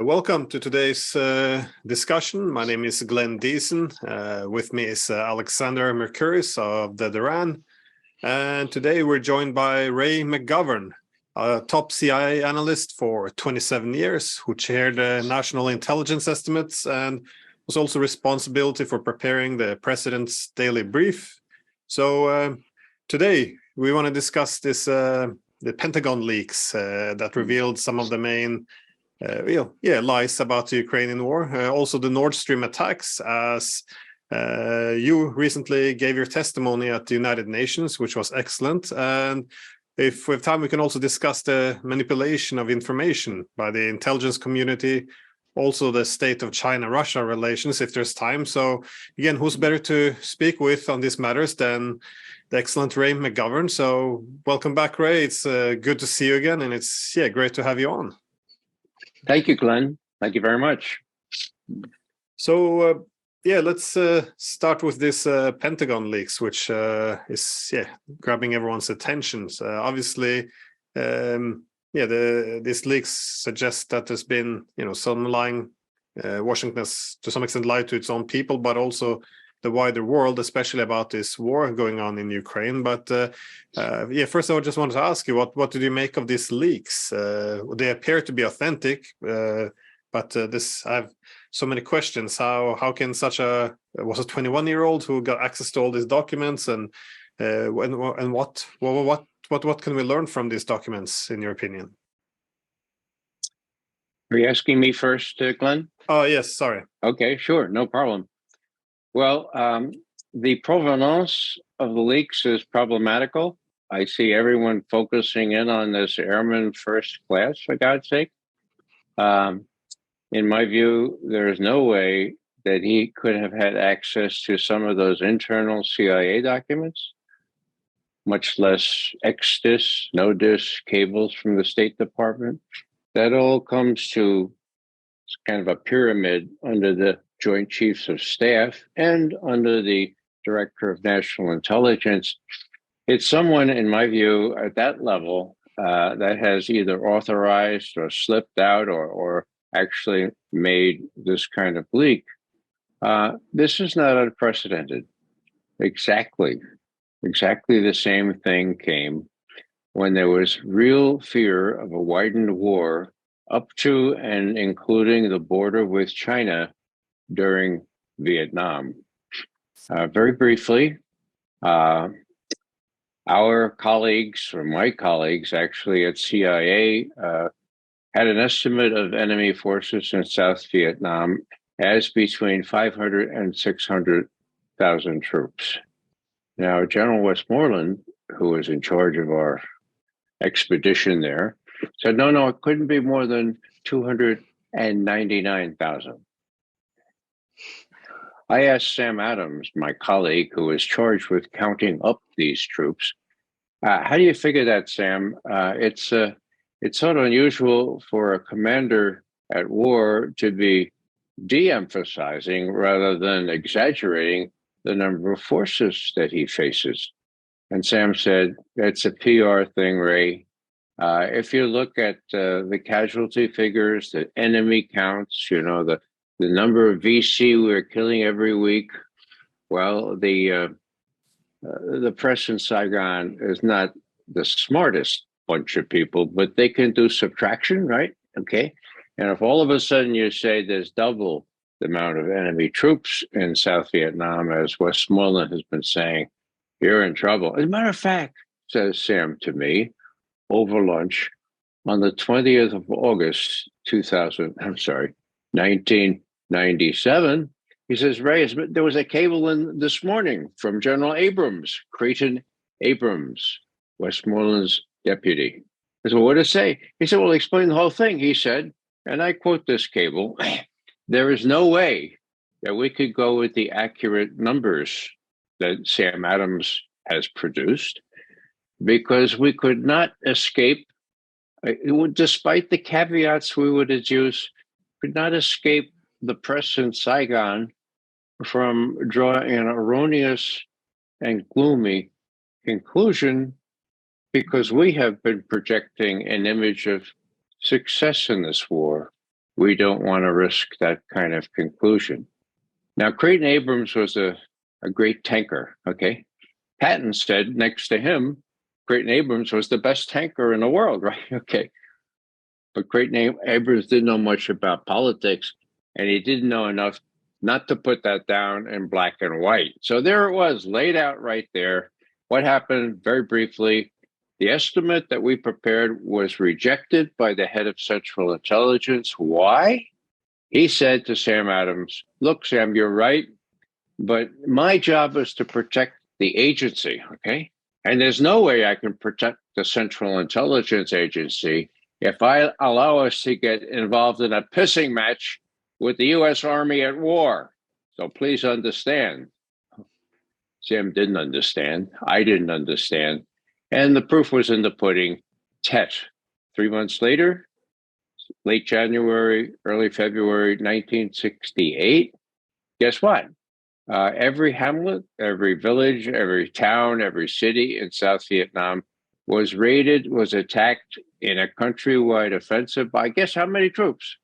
Welcome to today's discussion. My name is Glenn Diesen. With me is Alexander Mercouris of the Duran. And today we're joined by Ray McGovern, a top CIA analyst for 27 years, who chaired national intelligence estimates and was also responsible for preparing the president's daily brief. So today we want to discuss this the Pentagon leaks that revealed some of the main lies about the Ukrainian war. Also the Nord Stream attacks, as you recently gave your testimony at the United Nations, which was excellent. And if we have time, we can also discuss the manipulation of information by the intelligence community, also the state of China-Russia relations, if there's time. So again, who's better to speak with on these matters than the excellent Ray McGovern? So welcome back, Ray. It's good to see you again, and it's great to have you on. Thank you, Glenn. Thank you very much. So, let's start with this Pentagon leaks, which is grabbing everyone's attention. Obviously, these leaks suggest that there's been, some lying. Washington has, to some extent, lied to its own people, but also the wider world, especially about this war going on in Ukraine. But first of all, I just wanted to ask you, what did you make of these leaks? They appear to be authentic, but I have so many questions. How can such a 21-year-old who got access to all these documents, and what can we learn from these documents, in your opinion? Are you asking me first, Glenn? Oh, yes, sorry. Okay, sure, no problem. Well, the provenance of the leaks is problematical. I see everyone focusing in on this airman first class, for God's sake. In my view, there is no way that he could have had access to some of those internal CIA documents, much less ex-dis, no-dis cables from the State Department. That all comes to kind of a pyramid under the Joint Chiefs of Staff and under the Director of National Intelligence. It's someone, in my view, at that level that has either authorized or slipped out or actually made this kind of leak. This is not unprecedented. Exactly the same thing came when there was real fear of a widened war up to and including the border with China during Vietnam. Very briefly, our colleagues, or my colleagues actually at CIA, had an estimate of enemy forces in South Vietnam as between 500 and 600,000 troops. Now, General Westmoreland, who was in charge of our expedition there, said, no, it couldn't be more than 299,000. I asked Sam Adams, my colleague, who was charged with counting up these troops, how do you figure that, Sam? It's sort of unusual for a commander at war to be de-emphasizing rather than exaggerating the number of forces that he faces. And Sam said, it's a PR thing, Ray. If you look at the casualty figures, the enemy counts, the number of VC we're killing every week, well, the press in Saigon is not the smartest bunch of people, but they can do subtraction, right? Okay. And if all of a sudden you say there's double the amount of enemy troops in South Vietnam, as Westmoreland has been saying, you're in trouble. As a matter of fact, says Sam to me over lunch on the 20th of August, 1997, he says, Ray, there was a cable in this morning from General Abrams, Creighton Abrams, Westmoreland's deputy. I said, well, what did it say? He said, well, explain the whole thing. He said, and I quote this cable, there is no way that we could go with the accurate numbers that Sam Adams has produced because we could not escape, despite the caveats we would adduce, could not escape the press in Saigon from drawing an erroneous and gloomy conclusion because we have been projecting an image of success in this war we don't want to risk that kind of conclusion. Now, Creighton Abrams was a great tanker, okay? Patton said next to him, Creighton Abrams was the best tanker in the world, right? Okay. But Creighton Abrams didn't know much about politics, and he didn't know enough not to put that down in black and white. So there it was, laid out right there. What happened, very briefly, the estimate that we prepared was rejected by the head of Central Intelligence. Why? He said to Sam Adams, look, Sam, you're right, but my job is to protect the agency, okay? And there's no way I can protect the Central Intelligence Agency if I allow us to get involved in a pissing match with the U.S. Army at war. So please understand. Sam didn't understand. I didn't understand. And the proof was in the pudding. Tet. 3 months later, late January, early February 1968, guess what? Every hamlet, every village, every town, every city in South Vietnam was raided, was attacked in a countrywide offensive by, guess how many troops?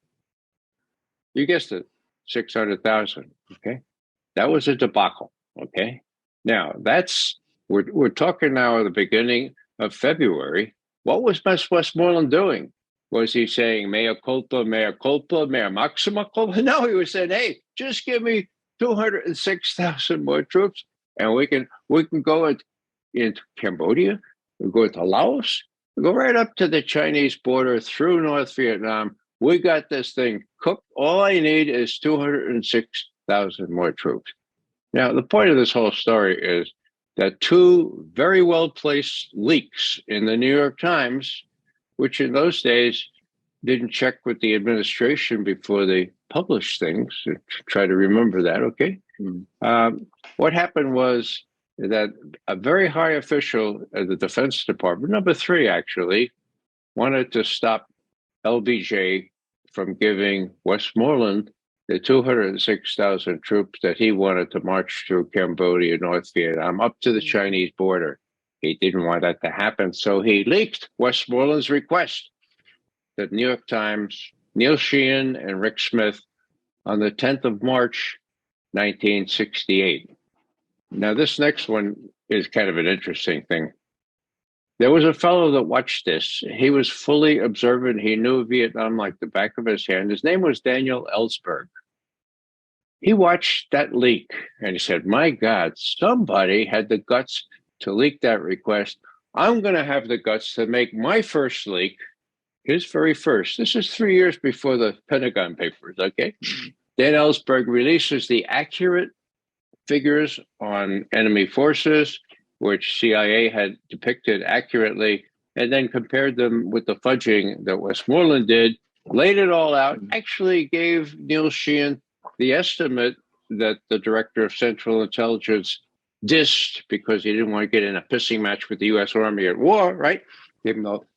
You guessed it, 600,000, okay? That was a debacle, okay? Now, we're talking now at the beginning of February. What was Westmoreland doing? Was he saying, mea culpa, mea maxima culpa? No, he was saying, hey, just give me 206,000 more troops, and we can go into Cambodia, we go to Laos, we go right up to the Chinese border through North Vietnam. We got this thing cooked. All I need is 206,000 more troops. Now, the point of this whole story is that two very well-placed leaks in the New York Times, which in those days didn't check with the administration before they published things. Try to remember that, okay? What happened was that a very high official at the Defense Department, number 3 actually, wanted to stop LBJ from giving Westmoreland the 206,000 troops that he wanted to march through Cambodia, North Vietnam, up to the Chinese border. He didn't want that to happen, so he leaked Westmoreland's request to the New York Times, Neil Sheehan and Rick Smith on the 10th of March, 1968. Now, this next one is kind of an interesting thing. There was a fellow that watched this. He was fully observant. He knew Vietnam like the back of his hand. His name was Daniel Ellsberg. He watched that leak and he said, my God, somebody had the guts to leak that request. I'm going to have the guts to make my first leak, his very first. This is 3 years before the Pentagon Papers, okay? Dan Ellsberg releases the accurate figures on enemy forces, which CIA had depicted accurately, and then compared them with the fudging that Westmoreland did, laid it all out, actually gave Neil Sheehan the estimate that the director of Central Intelligence dissed because he didn't want to get in a pissing match with the U.S. Army at war, right?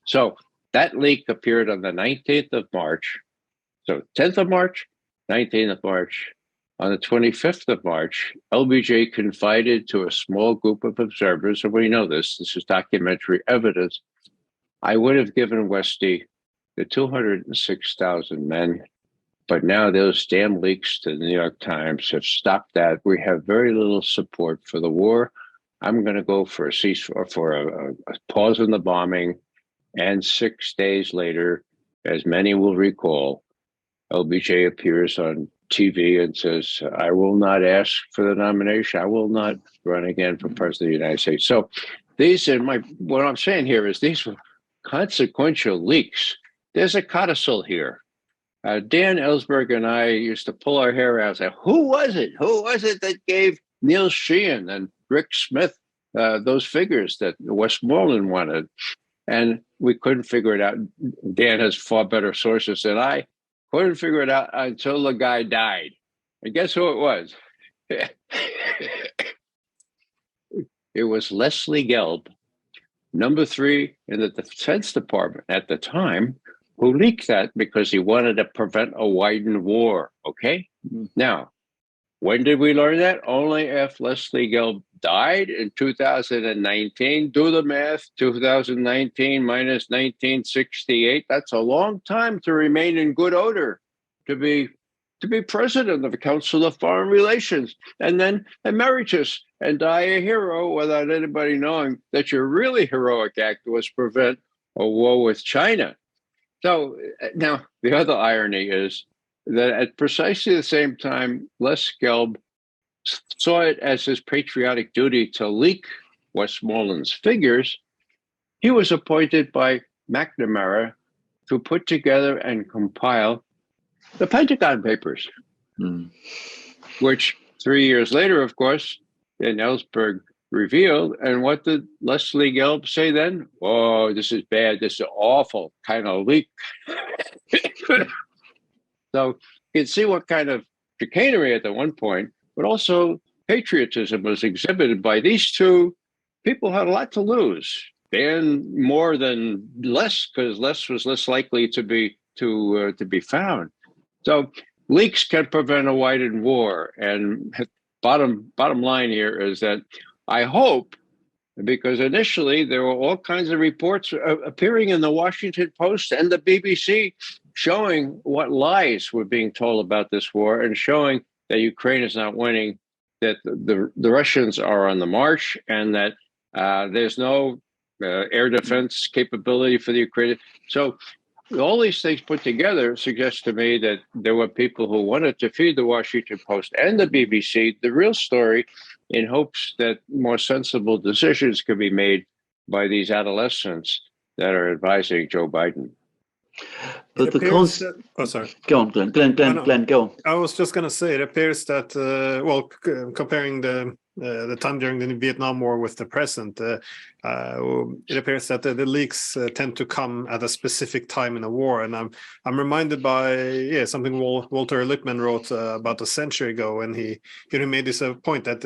So that leak appeared on the 19th of March. So 10th of March, 19th of March. On the 25th of March, LBJ confided to a small group of observers, and we know this is documentary evidence, I would have given Westy the 206,000 men, but now those damn leaks to the New York Times have stopped that. We have very little support for the war. I'm going to go for a ceasefire, for a pause in the bombing, and 6 days later, as many will recall, LBJ appears on TV and says, I will not ask for the nomination. I will not run again for president of the United States. So these what I'm saying here is these were consequential leaks. There's a codicil here. Dan Ellsberg and I used to pull our hair out and say, who was it? Who was it that gave Neil Sheehan and Rick Smith those figures that Westmoreland wanted? And we couldn't figure it out. Dan has far better sources than I. Couldn't figure it out until the guy died. And guess who it was? It was Leslie Gelb, number 3 in the Defense Department at the time, who leaked that because he wanted to prevent a widened war, okay? Now, when did we learn that? Only after Leslie Gelb died in 2019. Do the math, 2019 minus 1968. That's a long time to remain in good odor to be president of the Council of Foreign Relations, and then emeritus, and die a hero without anybody knowing that your really heroic act was prevent a war with China. So now the other irony is that at precisely the same time, Les Gelb saw it as his patriotic duty to leak Westmoreland's figures, he was appointed by McNamara to put together and compile the Pentagon Papers, which 3 years later, of course, in Ellsberg revealed. And what did Leslie Gelb say then? Oh, this is bad. This is awful kind of leak. So you can see what kind of chicanery at the one point, but also patriotism was exhibited by these two people who had a lot to lose. And more than Les, because Les was less likely to be found. So leaks can prevent a widened war. And bottom line here is that I hope, because initially there were all kinds of reports appearing in the Washington Post and the BBC showing what lies were being told about this war and showing that Ukraine is not winning, that the Russians are on the march, and that there's no air defense capability for the Ukrainians. So all these things put together suggest to me that there were people who wanted to feed the Washington Post and the BBC the real story in hopes that more sensible decisions could be made by these adolescents that are advising Joe Biden. But oh, sorry. Go on, Glenn. Glenn, go on. I was just going to say, it appears that, comparing the time during the Vietnam War with the present, it appears that the leaks tend to come at a specific time in a war. And I'm reminded by something Walter Lippmann wrote about a century ago, and he made this point that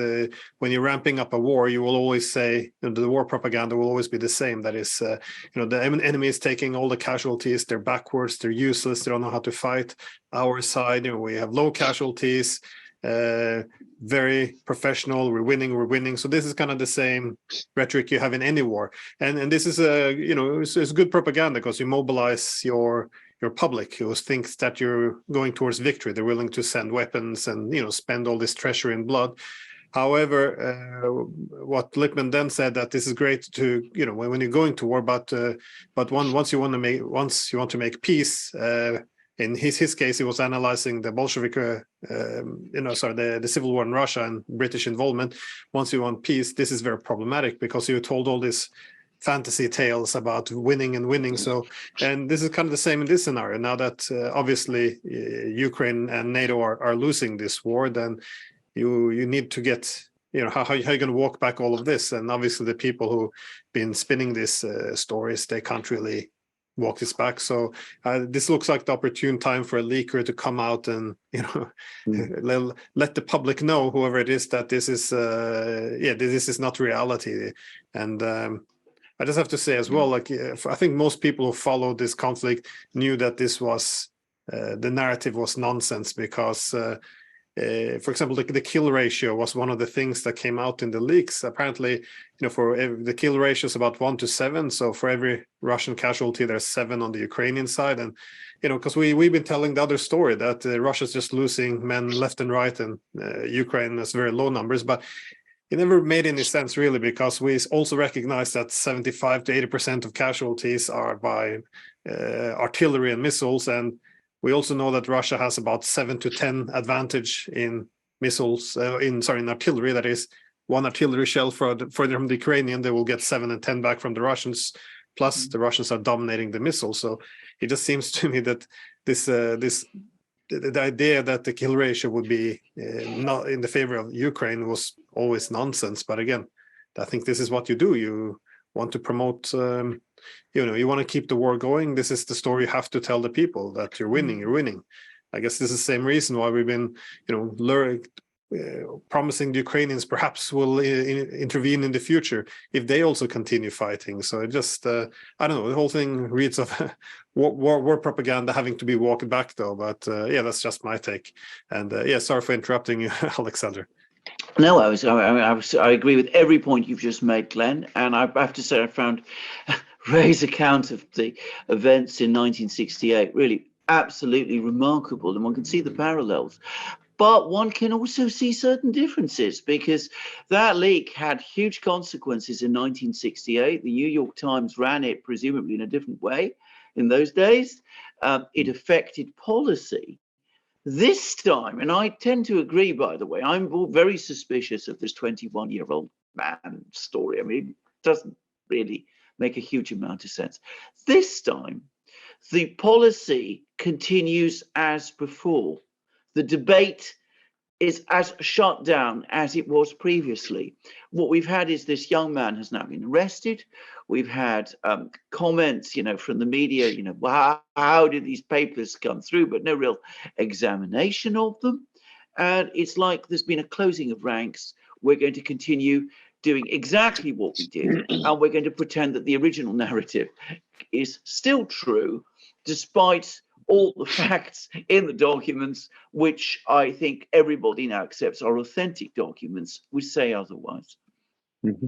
when you're ramping up a war, you will always say, the war propaganda will always be the same. That is, the enemy is taking all the casualties. They're backwards. They're useless. They don't know how to fight. Our side, we have low casualties. Very professional. We're winning. So this is kind of the same rhetoric you have in any war, and this is it's good propaganda because you mobilize your public who thinks that you're going towards victory. They're willing to send weapons and spend all this treasure in blood. However, what Lippmann then said, that this is great to when you're going to war, but once you want to make peace. In his case, he was analyzing the Bolshevik, the civil war in Russia and British involvement. Once you want peace, this is very problematic because you told all these fantasy tales about winning. So, and this is kind of the same in this scenario. Now that obviously Ukraine and NATO are losing this war, then you need to get, how are you going to walk back all of this? And obviously the people who've been spinning these stories, they can't really walk this back. So this looks like the opportune time for a leaker to come out and let the public know, whoever it is, that this is this is not reality. And I just have to say as well, I think most people who followed this conflict knew that this was the narrative was nonsense, because for example, the kill ratio was one of the things that came out in the leaks. Apparently, for the kill ratio is about 1 to 7. So for every Russian casualty, there's 7 on the Ukrainian side. And, because we've been telling the other story that Russia's just losing men left and right, and Ukraine has very low numbers. But it never made any sense, really, because we also recognize that 75 to 80% of casualties are by artillery and missiles. And we also know that Russia has about 7 to 10 advantage in missiles, in artillery. That is, one artillery shell further from the Ukrainian, they will get 7 and 10 back from the Russians. Plus, the Russians are dominating the missiles. So it just seems to me that the idea that the kill ratio would be not in the favor of Ukraine was always nonsense. But again, I think this is what you do. You want to promote. You want to keep the war going. This is the story you have to tell the people, that you're winning. I guess this is the same reason why we've been, promising the Ukrainians perhaps will intervene in the future if they also continue fighting. So it just, I don't know, the whole thing reads of war propaganda having to be walked back, though. But that's just my take. And sorry for interrupting you, Alexander. No, I agree with every point you've just made, Glenn. And I have to say, I found Ray's account of the events in 1968 really absolutely remarkable, and one can see the parallels. But one can also see certain differences, because that leak had huge consequences in 1968. The New York Times ran it presumably in a different way in those days. It affected policy. This time, and I tend to agree, by the way, I'm very suspicious of this 21-year-old man story. I mean, it doesn't really make a huge amount of sense. This time, the policy continues as before. The debate is as shut down as it was previously. What we've had is this young man has now been arrested. We've had comments, from the media, how did these papers come through, but no real examination of them. And it's like there's been a closing of ranks. We're going to continue doing exactly what we did, and we're going to pretend that the original narrative is still true, despite all the facts in the documents, which I think everybody now accepts are authentic documents, which say otherwise. Mm-hmm.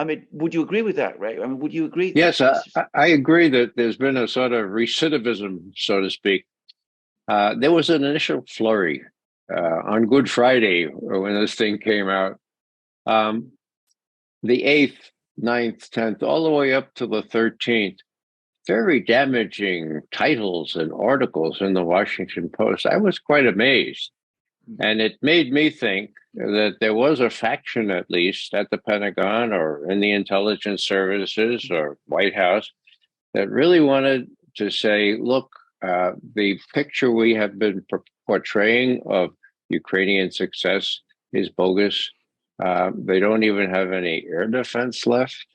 I mean, would you agree with that, Ray? I mean, would you agree? Yes, I agree that there's been a sort of recidivism, so to speak. There was an initial flurry on Good Friday when this thing came out. The 8th, 9th, 10th, all the way up to the 13th. Very damaging titles and articles in the Washington Post. I was quite amazed. And it made me think that there was a faction, at least at the Pentagon or in the intelligence services or White House, that really wanted to say, look, the picture we have been portraying of Ukrainian success is bogus. They don't even have any air defense left.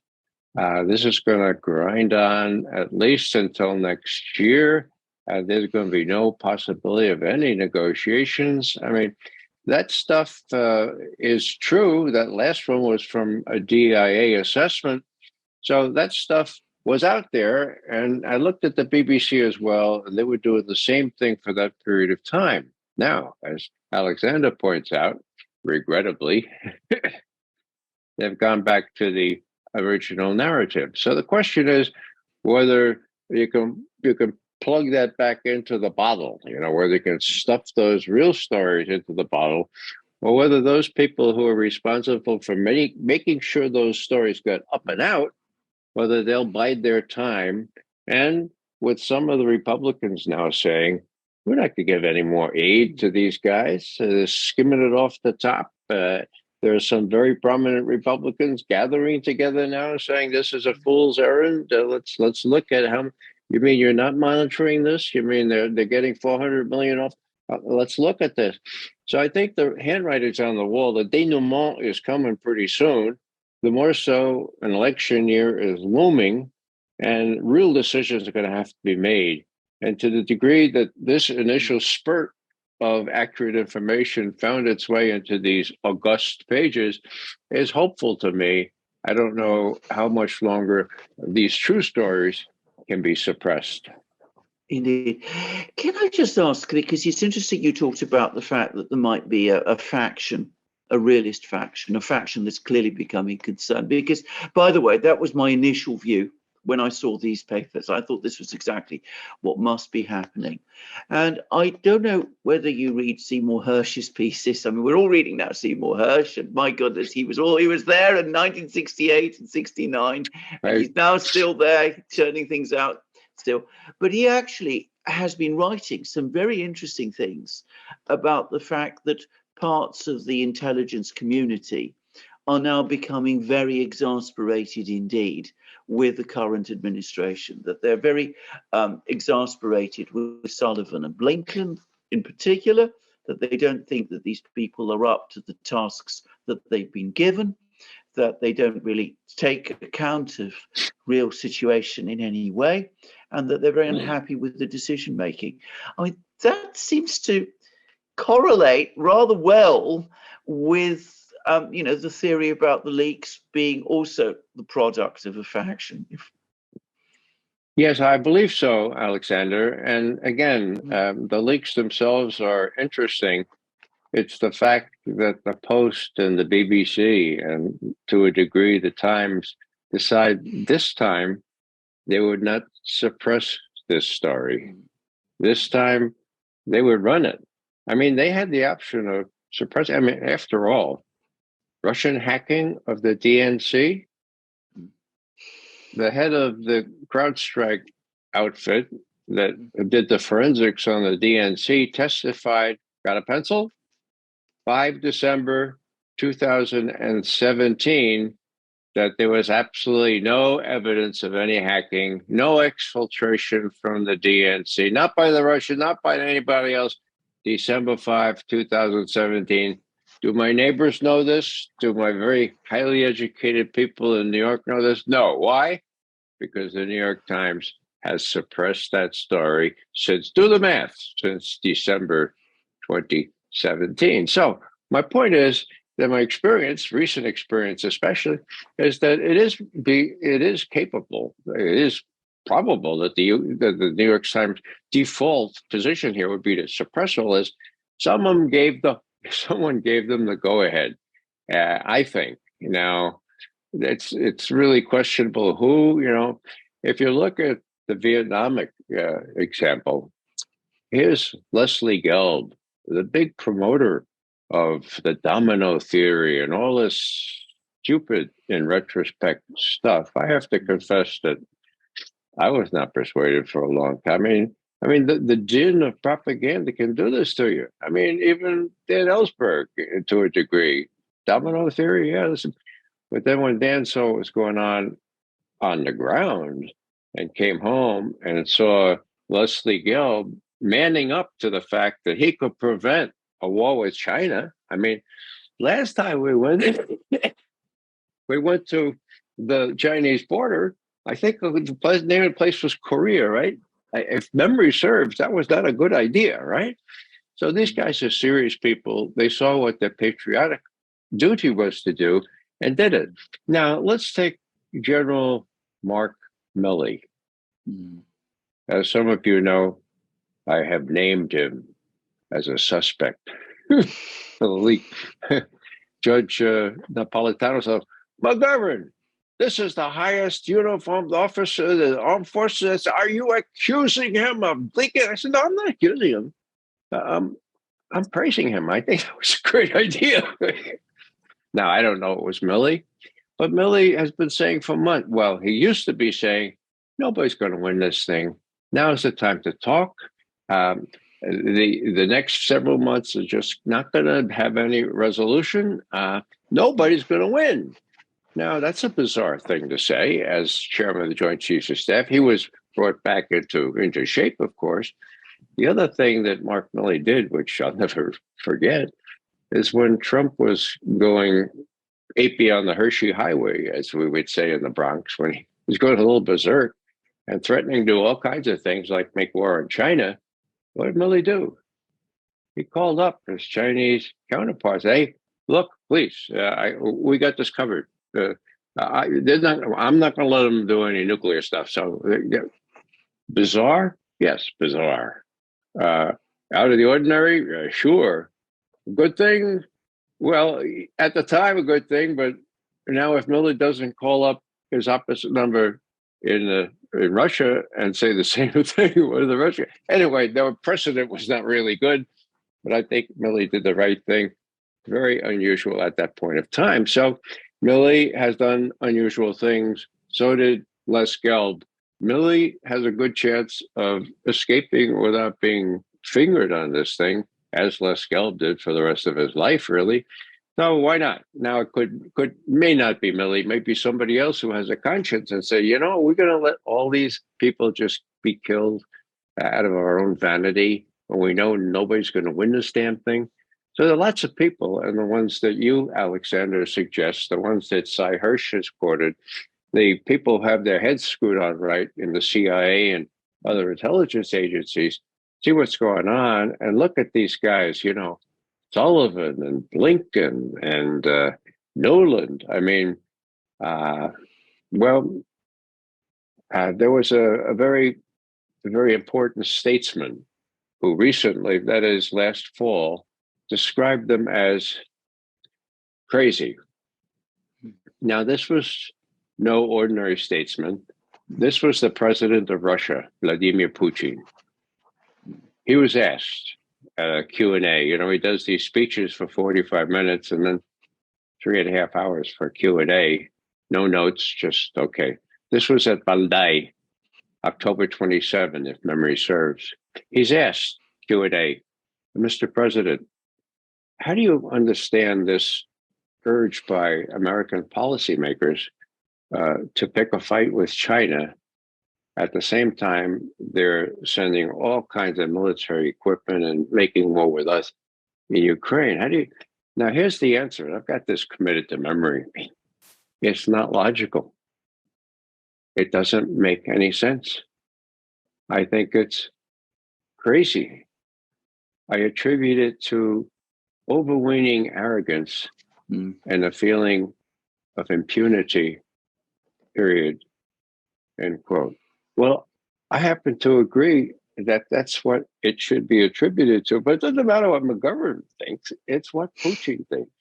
This is going to grind on at least until next year. There's going to be no possibility of any negotiations. I mean, that stuff is true. That last one was from a DIA assessment. So that stuff was out there. And I looked at the BBC as well, and they were doing the same thing for that period of time. Now, as Alexander points out, regrettably, they've gone back to the original narrative. So the question is whether you can plug that back into the bottle, whether you can stuff those real stories into the bottle, or whether those people who are responsible for making sure those stories got up and out, whether they'll bide their time. And with some of the Republicans now saying, we're not going to give any more aid to these guys, they're skimming it off the top. There are some very prominent Republicans gathering together now saying this is a fool's errand. Let's look at how. You mean you're not monitoring this? You mean they're getting $400 million off? Let's look at this. So I think the handwriting's on the wall. The denouement is coming pretty soon. The more so, an election year is looming, and real decisions are going to have to be made. And to the degree that this initial spurt of accurate information found its way into these august pages is hopeful to me. I don't know how much longer these true stories can be suppressed. Indeed. Can I just ask, because it's interesting you talked about the fact that there might be a faction, a realist faction, a faction that's clearly becoming concerned, because, by the way, that was my initial view when I saw these papers. I thought this was exactly what must be happening. And I don't know whether you read Seymour Hersh's pieces. I mean, we're all reading now Seymour Hersh, and my goodness, he was there in 1968 and 69, and he's now still there, churning things out still. But he actually has been writing some very interesting things about the fact that parts of the intelligence community are now becoming very exasperated indeed with the current administration, that they're very exasperated with Sullivan and Blinken in particular, that they don't think that these people are up to the tasks that they've been given, that they don't really take account of real situation in any way, and that they're very unhappy with the decision making. I mean, that seems to correlate rather well with the theory about the leaks being also the product of a faction. Yes, I believe so, Alexander. And again, the leaks themselves are interesting. It's the fact that the Post and the BBC, and to a degree the Times, decide this time they would not suppress this story. This time, they would run it. I mean, they had the option of suppressing. I mean, after all, Russian hacking of the DNC, the head of the CrowdStrike outfit that did the forensics on the DNC testified, got a pencil? 5 December 2017, that there was absolutely no evidence of any hacking, no exfiltration from the DNC, not by the Russian, not by anybody else. December 5, 2017. Do my neighbors know this? Do my very highly educated people in New York know this? No. Why? Because the New York Times has suppressed that story since, do the math, since December 2017. So my point is that my experience, recent experience especially, is that it is capable, it is probable that the New York Times default position here would be to suppress all this. Someone gave them the go-ahead. I think now it's really questionable who, if you look at the Vietnam example, here's Leslie Gelb, the big promoter of the domino theory and all this stupid, in retrospect, stuff. I have to confess that I was not persuaded for a long time. I mean, the din of propaganda can do this to you. I mean, even Dan Ellsberg, to a degree, domino theory, yeah. But then when Dan saw what was going on the ground and came home and saw Leslie Gelb manning up to the fact that he could prevent a war with China. I mean, last time we went to the Chinese border, I think the name of the place was Korea, right? If memory serves, that was not a good idea, right? So these guys are serious people. They saw what their patriotic duty was to do and did it. Now, let's take General Mark Milley. As some of you know, I have named him as a suspect. The leak. Judge Napolitano said, McGovern, this is the highest uniformed officer of the armed forces. Are you accusing him of leaking? I said, no, I'm not accusing him. I'm praising him. I think that was a great idea. Now, I don't know it was Milley, but Milley has been saying for months, well, he used to be saying, nobody's going to win this thing. Now is the time to talk. The next several months are just not going to have any resolution. Nobody's going to win. Now, that's a bizarre thing to say as chairman of the Joint Chiefs of Staff. He was brought back into shape, of course. The other thing that Mark Milley did, which I'll never forget, is when Trump was going apey on the Hershey Highway, as we would say in the Bronx, when he was going a little berserk and threatening to do all kinds of things like make war on China. What did Milley do? He called up his Chinese counterparts. Hey, look, please, we got this covered. I'm not going to let them do any nuclear stuff. So, bizarre? Yes, bizarre. Out of the ordinary? Sure. Good thing? Well, at the time, a good thing. But now, if Milley doesn't call up his opposite number in Russia and say the same thing with the Russia. Anyway, the precedent was not really good, but I think Milley did the right thing. Very unusual at that point of time. So Milley has done unusual things. So did Les Gelb. Milley has a good chance of escaping without being fingered on this thing, as Les Gelb did for the rest of his life, really. So why not? Now it may not be Milley, maybe somebody else who has a conscience and say, we're going to let all these people just be killed out of our own vanity when we know nobody's going to win this damn thing. So there are lots of people, and the ones that you, Alexander, suggest, the ones that Cy Hirsch has quoted, the people who have their heads screwed on right in the CIA and other intelligence agencies, see what's going on and look at these guys, Sullivan and Blinken and Noland. I mean, there was a very important statesman who recently, that is last fall, described them as crazy. Now, this was no ordinary statesman. This was the president of Russia, Vladimir Putin. He was asked at a Q&A. You know, he does these speeches for 45 minutes and then 3.5 hours for Q&A. No notes, just okay. This was at Valdai, October 27, if memory serves. He's asked Q&A, Mr. President, how do you understand this urge by American policymakers to pick a fight with China? At the same time, they're sending all kinds of military equipment and making war with us in Ukraine. How do you? Now, here's the answer. I've got this committed to memory. It's not logical. It doesn't make any sense. I think it's crazy. I attribute it to overweening arrogance and a feeling of impunity, period, end quote. Well, I happen to agree that that's what it should be attributed to, but it doesn't matter what McGovern thinks. It's what Putin thinks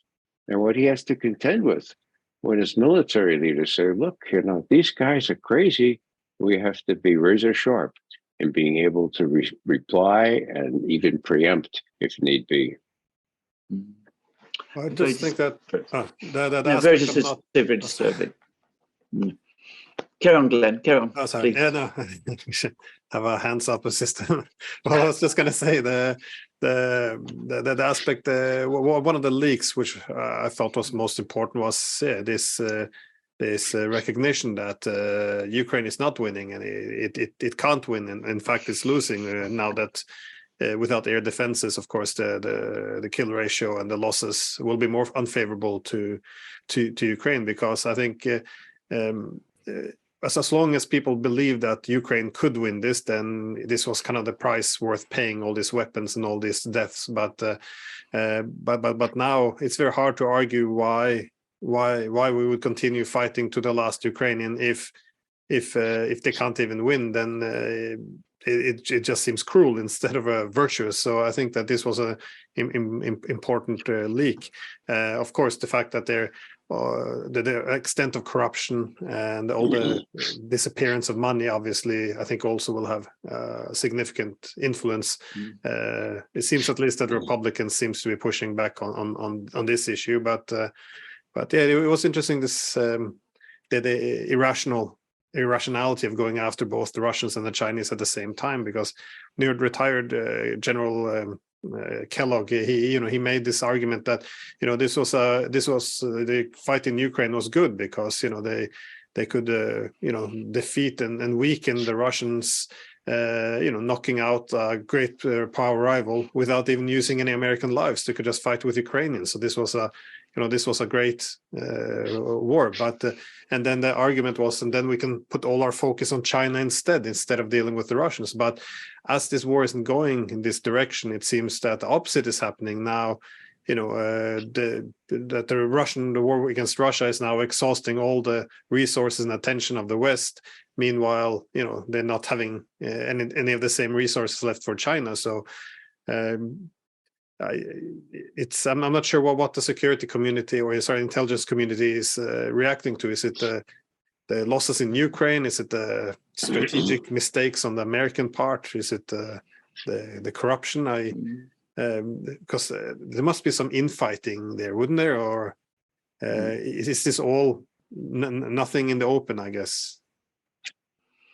and what he has to contend with when his military leaders say, look, you know, these guys are crazy. We have to be razor sharp in being able to reply and even preempt if need be. I just think that very disturbing. Carry on, Glenn. Carry on. Oh, sorry. Please. Yeah, no, we should have a hands-up system. Well, I was just going to say the aspect. One of the leaks, which I thought was most important, was this recognition that Ukraine is not winning and it can't win, and in fact, it's losing now that. Without air defenses, of course, the kill ratio and the losses will be more unfavorable to Ukraine, because I think as long as people believe that Ukraine could win this, then this was kind of the price worth paying, all these weapons and all these deaths. But now it's very hard to argue why we would continue fighting to the last Ukrainian if they can't even win, then. It just seems cruel instead of virtuous. So I think that this was an important leak. Of course, the fact that the extent of corruption and all the disappearance of money, obviously, I think also will have significant influence. It seems at least that Republicans seems to be pushing back on this issue. But yeah, it was interesting the irrationality of going after both the Russians and the Chinese at the same time, because near retired General Kellogg, he made this argument that this was the fight in Ukraine was good because they could defeat and weaken the Russians, knocking out a great power rival without even using any American lives. They could just fight with Ukrainians. So this was a great war. But and then the argument was, and then we can put all our focus on China instead of dealing with the Russians. But as this war isn't going in this direction, it seems that the opposite is happening now. The war against Russia is now exhausting all the resources and attention of the West. Meanwhile, they're not having any of the same resources left for China. So I'm not sure what the security community or intelligence community is reacting to. Is it the losses in Ukraine? Is it the strategic mistakes on the American part? Is it the corruption? Because there must be some infighting there, wouldn't there? Or is this all nothing in the open, I guess?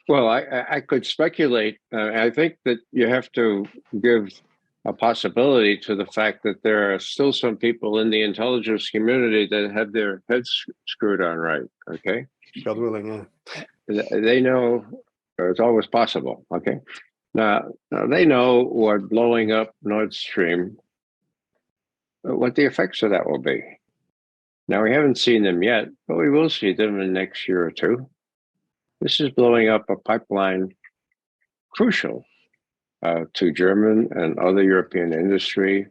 Well, I could speculate. I think that you have to give a possibility to the fact that there are still some people in the intelligence community that have their heads screwed on right. Okay, God willing, yeah. They know it's always possible. Okay, now they know what blowing up Nord Stream, what the effects of that will be. Now, we haven't seen them yet, but we will see them in the next year or two. This is blowing up a pipeline crucial to German and other European industry,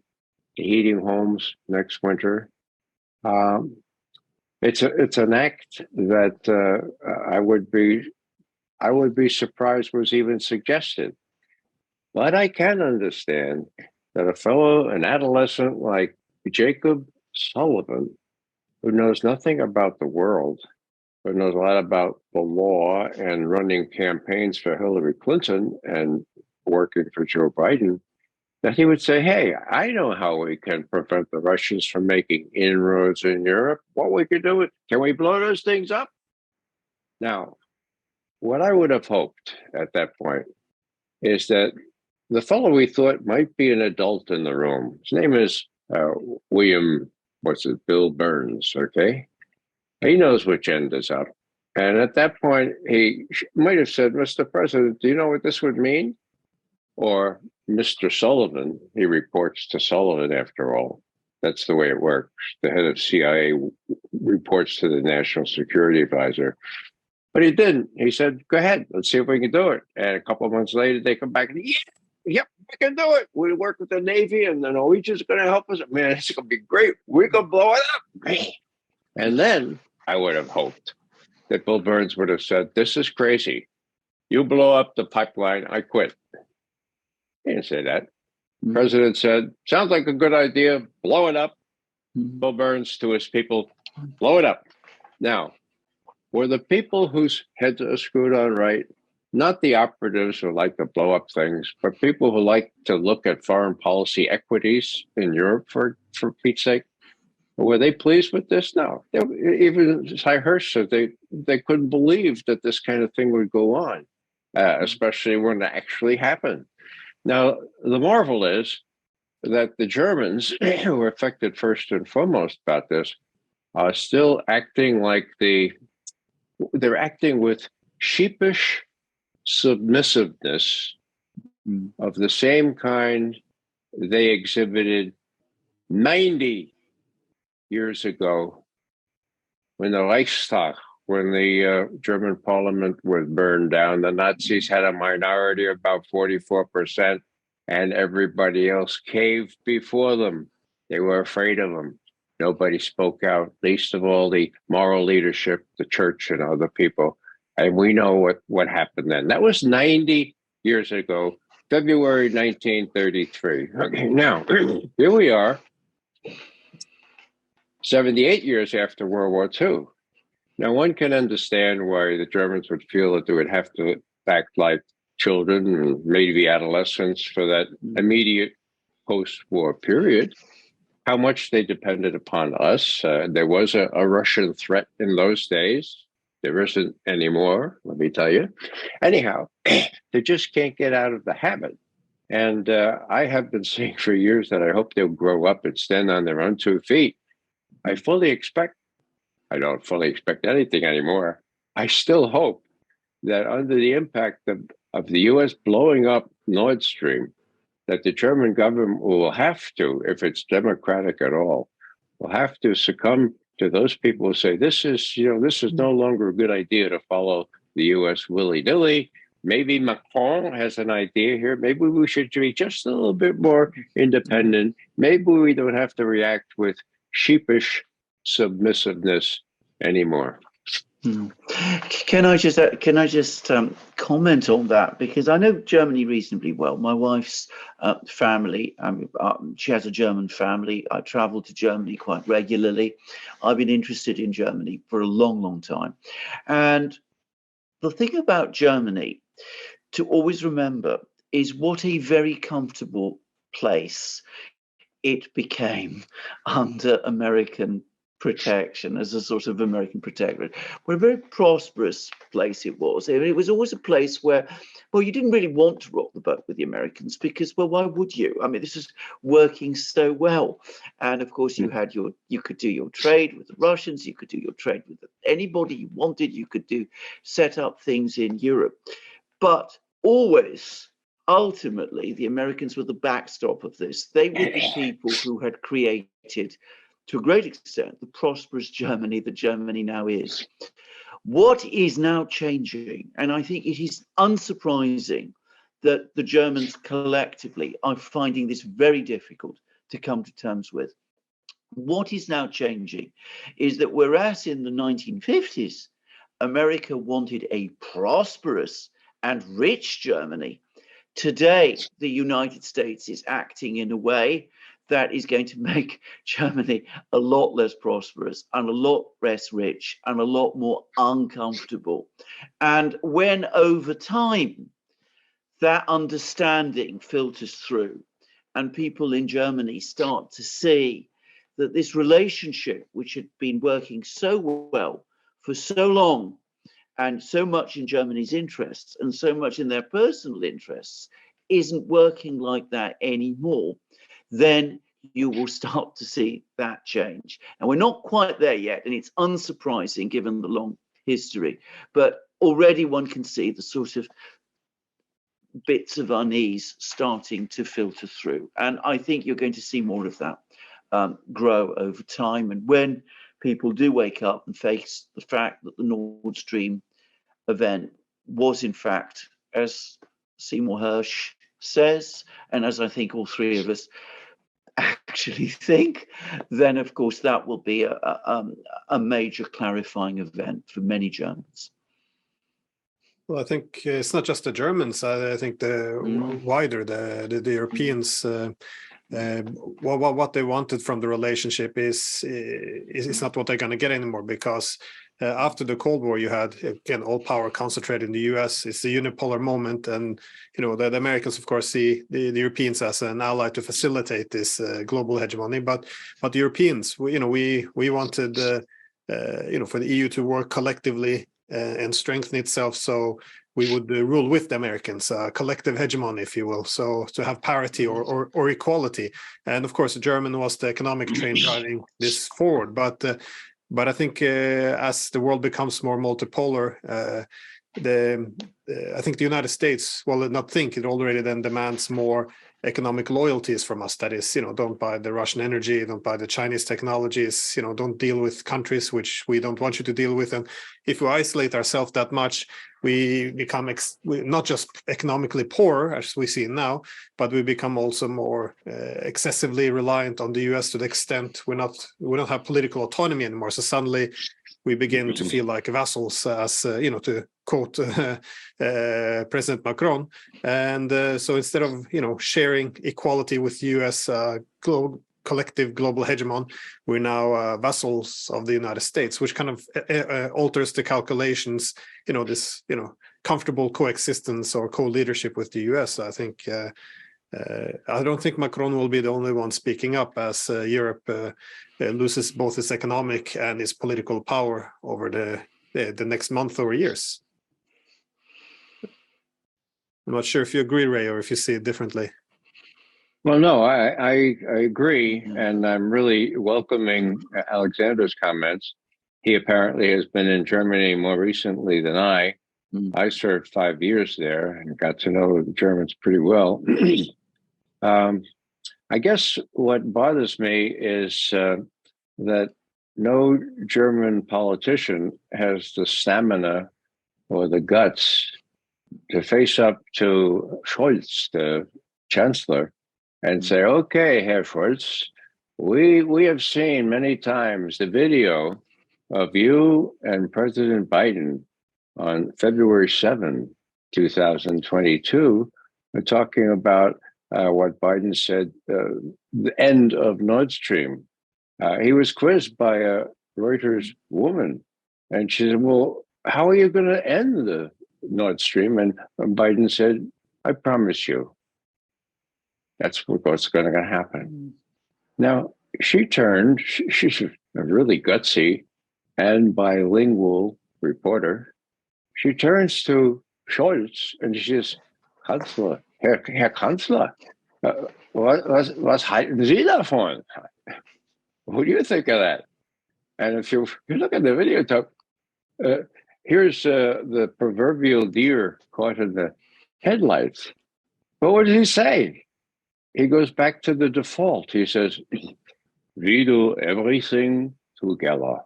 heating homes next winter. It's an act that I would be surprised was even suggested. But I can understand that an adolescent like Jacob Sullivan, who knows nothing about the world, who knows a lot about the law and running campaigns for Hillary Clinton and working for Joe Biden, that he would say, hey, I know how we can prevent the Russians from making inroads in Europe. What we could do, can we blow those things up? Now, what I would have hoped at that point is that the fellow we thought might be an adult in the room, his name is Bill Burns, okay? He knows which end is up. And at that point, he might have said, Mr. President, do you know what this would mean? Or Mr. Sullivan, he reports to Sullivan after all. That's the way it works. The head of CIA reports to the National Security Advisor. But he didn't. He said, go ahead, let's see if we can do it. And a couple of months later, they come back and, yep, we can do it. We work with the Navy and the Norwegians are going to help us. Man, it's going to be great. We're going to blow it up. And then I would have hoped that Bill Burns would have said, this is crazy. You blow up the pipeline, I quit. He didn't say that. The president said, sounds like a good idea, blow it up. Bill Burns to his people, blow it up. Now, were the people whose heads are screwed on right, not the operatives who like to blow up things, but people who like to look at foreign policy equities in Europe, for Pete's sake? Were they pleased with this? No. Even Cy Hirsch said they couldn't believe that this kind of thing would go on, especially when it actually happened. Now, the marvel is that the Germans, who were affected first and foremost about this, are still acting like they're acting with sheepish submissiveness of the same kind they exhibited 90 years ago when the Reichstag, when the German parliament was burned down. The Nazis had a minority of about 44%, and everybody else caved before them. They were afraid of them. Nobody spoke out, least of all the moral leadership, the church and other people. And we know what happened then. That was 90 years ago, February 1933. Okay, now, here we are, 78 years after World War II. Now, one can understand why the Germans would feel that they would have to act like children and maybe adolescents for that immediate post-war period. How much they depended upon us. There was a Russian threat in those days. There isn't anymore, let me tell you. Anyhow, they just can't get out of the habit. And I have been saying for years that I hope they'll grow up and stand on their own 2 feet. I don't fully expect anything anymore. I still hope that under the impact of the U.S. blowing up Nord Stream, that the German government will have to, if it's democratic at all, will have to succumb to those people who say, this is no longer a good idea to follow the U.S. willy-nilly. Maybe Macron has an idea here. Maybe we should be just a little bit more independent. Maybe we don't have to react with sheepish submissiveness anymore. Can I just comment on that, because I know Germany reasonably well. My wife's family, she has a German family. I travel to Germany quite regularly. I've been interested in Germany for a long, long time. And the thing about Germany to always remember is what a very comfortable place it became under American protection, as a sort of American protectorate. What a very prosperous place it was. I mean, it was always a place where, well, you didn't really want to rock the boat with the Americans because, well, why would you? I mean, this is working so well. And of course, you could do your trade with the Russians, you could do your trade with anybody you wanted, you could set up things in Europe. But always, ultimately, the Americans were the backstop of this. They were the people who had created, to a great extent, the prosperous Germany that Germany now is. What is now changing, and I think it is unsurprising that the Germans collectively are finding this very difficult to come to terms with. What is now changing is that whereas in the 1950s, America wanted a prosperous and rich Germany, today the United States is acting in a way that is going to make Germany a lot less prosperous and a lot less rich and a lot more uncomfortable. And when over time that understanding filters through and people in Germany start to see that this relationship, which had been working so well for so long and so much in Germany's interests and so much in their personal interests, isn't working like that anymore, then you will start to see that change. And we're not quite there yet, and it's unsurprising given the long history, but already one can see the sort of bits of unease starting to filter through. And I think you're going to see more of that grow over time. And when people do wake up and face the fact that the Nord Stream event was, in fact, as Seymour Hersh says, and as I think all three of us actually think, then of course that will be a major clarifying event for many Germans. Well, I think it's not just the Germans. I think the wider the Europeans. What they wanted from the relationship is not what they're going to get anymore, because after the Cold War, you had, again, all power concentrated in the US. It's the unipolar moment, and the Americans, of course, see the Europeans as an ally to facilitate this global hegemony. But the Europeans, we wanted for the EU to work collectively and strengthen itself, so we would rule with the Americans, collective hegemony, if you will, so to have parity or equality. And of course, German was the economic train driving this forward. But I think as the world becomes more multipolar, I think the United States, well, not think, it already then demands more economic loyalties from us. That is, don't buy the Russian energy, don't buy the Chinese technologies, don't deal with countries which we don't want you to deal with. And if we isolate ourselves that much, we become not just economically poor, as we see now, but we become also more excessively reliant on the US to the extent we don't have political autonomy anymore. So suddenly we begin to feel like vassals, as to quote President Macron. And so instead of sharing equality with the US collective global hegemon, we're now vassals of the United States, which kind of alters the calculations. This comfortable coexistence or co-leadership with the US. I think I don't think Macron will be the only one speaking up as Europe loses both its economic and its political power over the next month or years. I'm not sure if you agree, Ray, or if you see it differently. Well, no, I agree, and I'm really welcoming Alexander's comments. He apparently has been in Germany more recently than I. I served 5 years there and got to know the Germans pretty well. I guess what bothers me is that no German politician has the stamina or the guts to face up to Scholz, the chancellor, and say, okay, Herr Scholz, we have seen many times the video of you and President Biden on February 7, 2022, talking about what Biden said, the end of Nord Stream. He was quizzed by a Reuters woman, and she said, well, how are you going to end the Nord Stream? And Biden said, I promise you, that's what's going to happen. Now, she turned, she's a really gutsy and bilingual reporter. She turns to Scholz and she says, Kanzler, Herr Kanzler, was halten Sie davon? What do you think of that? And if you look at the video, here's the proverbial deer caught in the headlights. But what does he say? He goes back to the default. He says, we do everything together.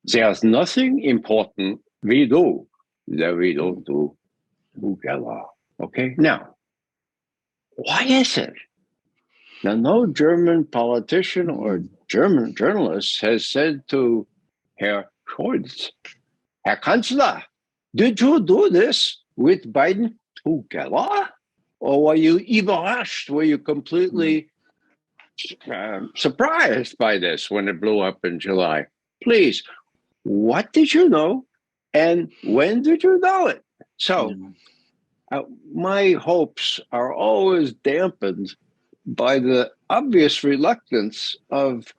There's nothing important we do that we don't do together. Okay? Now, why is it? Now, no German politician or German journalist has said to Herr Scholz, Herr Kanzler, did you do this with Biden together? Or were you überrascht? Were you completely surprised by this when it blew up in July. Please, what did you know, and when did you know it? So my hopes are always dampened by the obvious reluctance of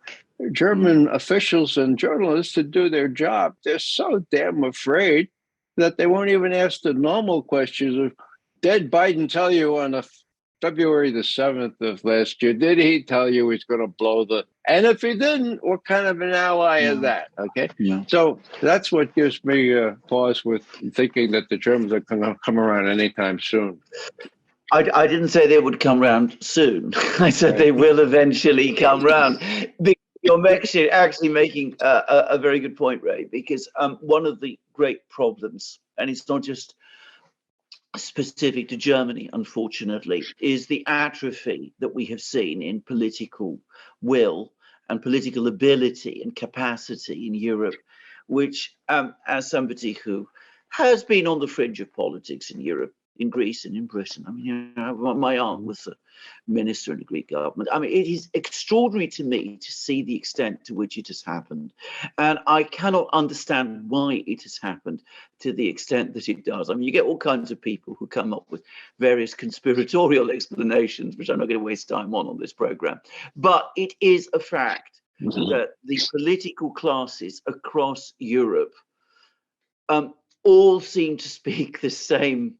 German officials and journalists to do their job. They're so damn afraid that they won't even ask the normal questions of, did Biden tell you on February the 7th of last year, did he tell you he's going to blow the, and if he didn't, what kind of an ally is that? Okay. So that's what gives me pause with thinking that the Germans are going to come around anytime soon. I didn't say they would come round soon. I said they will eventually come round. You're actually making a very good point, Ray, because one of the great problems, and it's not just specific to Germany, unfortunately, is the atrophy that we have seen in political will and political ability and capacity in Europe, which, as somebody who has been on the fringe of politics in Europe, in Greece and in Britain. I mean, you know, my aunt was a minister in the Greek government. I mean, it is extraordinary to me to see the extent to which it has happened. And I cannot understand why it has happened to the extent that it does. I mean, you get all kinds of people who come up with various conspiratorial explanations, which I'm not going to waste time on this program. But it is a fact that the political classes across Europe all seem to speak the same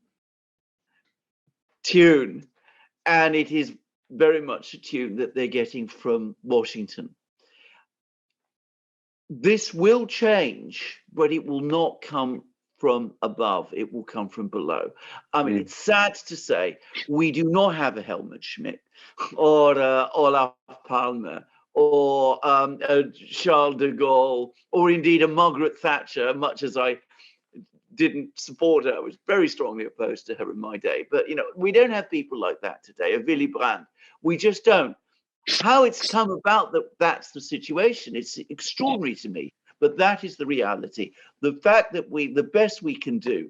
tune, and it is very much a tune that they're getting from Washington. This will change, but it will not come from above. It will come from below. I mean, it's sad to say we do not have a Helmut Schmidt or Olaf Palme or Charles de Gaulle, or indeed a Margaret Thatcher, much as I didn't support her. I was very strongly opposed to her in my day. But, you know, we don't have people like that today, a Willy Brandt. We just don't. How it's come about that that's the situation, it's extraordinary to me. But that is the reality. The fact that the best we can do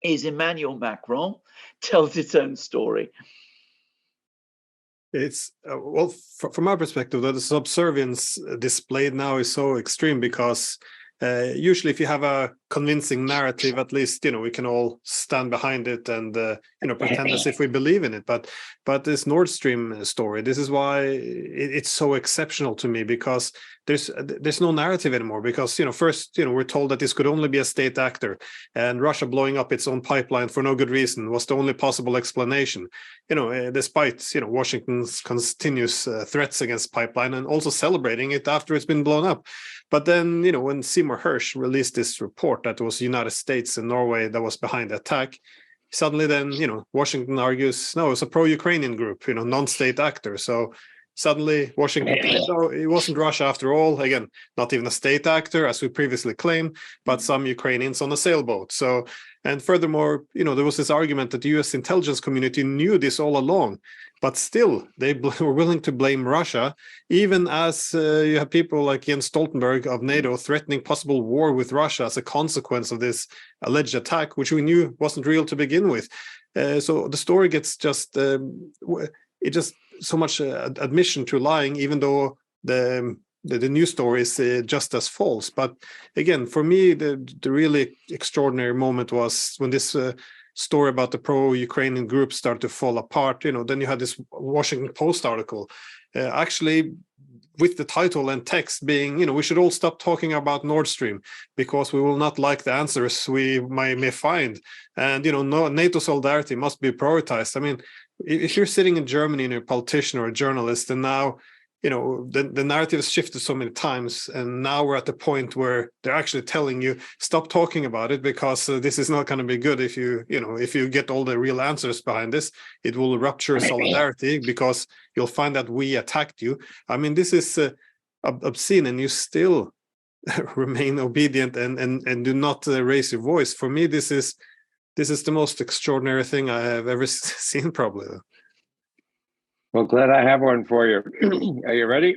is Emmanuel Macron tells its own story. It's well, from our perspective, the subservience displayed now is so extreme because usually if you have a convincing narrative, at least, you know, we can all stand behind it and, you know, pretend as if we believe in it. But this Nord Stream story, this is why it's so exceptional to me, because there's no narrative anymore. Because, you know, first, you know, we're told that this could only be a state actor, and Russia blowing up its own pipeline for no good reason was the only possible explanation. You know, despite, you know, Washington's continuous threats against pipeline and also celebrating it after it's been blown up. But then, you know, when Seymour Hersh released this report that it was the United States and Norway that was behind the attack, suddenly then, you know, Washington argues, no, it's a pro-Ukrainian group, you know, non-state actor. So suddenly Washington, no, it wasn't Russia after all. Again, not even a state actor, as we previously claimed, but some Ukrainians on a sailboat. So, and furthermore, you know, there was this argument that the US intelligence community knew this all along, but still they were willing to blame Russia, even as you have people like Jens Stoltenberg of NATO threatening possible war with Russia as a consequence of this alleged attack, which we knew wasn't real to begin with. So the story gets just, it just so much admission to lying, even though the news story is just as false. But again, for me, the really extraordinary moment was when this story about the pro-Ukrainian group started to fall apart. You know, then you had this Washington Post article, actually with the title and text being, you know, we should all stop talking about Nord Stream because we will not like the answers we may find. And, you know, no, NATO solidarity must be prioritized. I mean, if you're sitting in Germany and you're a politician or a journalist, and now, you know, the narrative has shifted so many times, and now we're at the point where they're actually telling you stop talking about it because this is not going to be good. If you get all the real answers behind this, it will rupture solidarity because you'll find that we attacked you. I mean, this is obscene, and you still remain obedient and do not raise your voice. For me, this is the most extraordinary thing I have ever seen, probably. Well, glad I have one for you. Are you ready?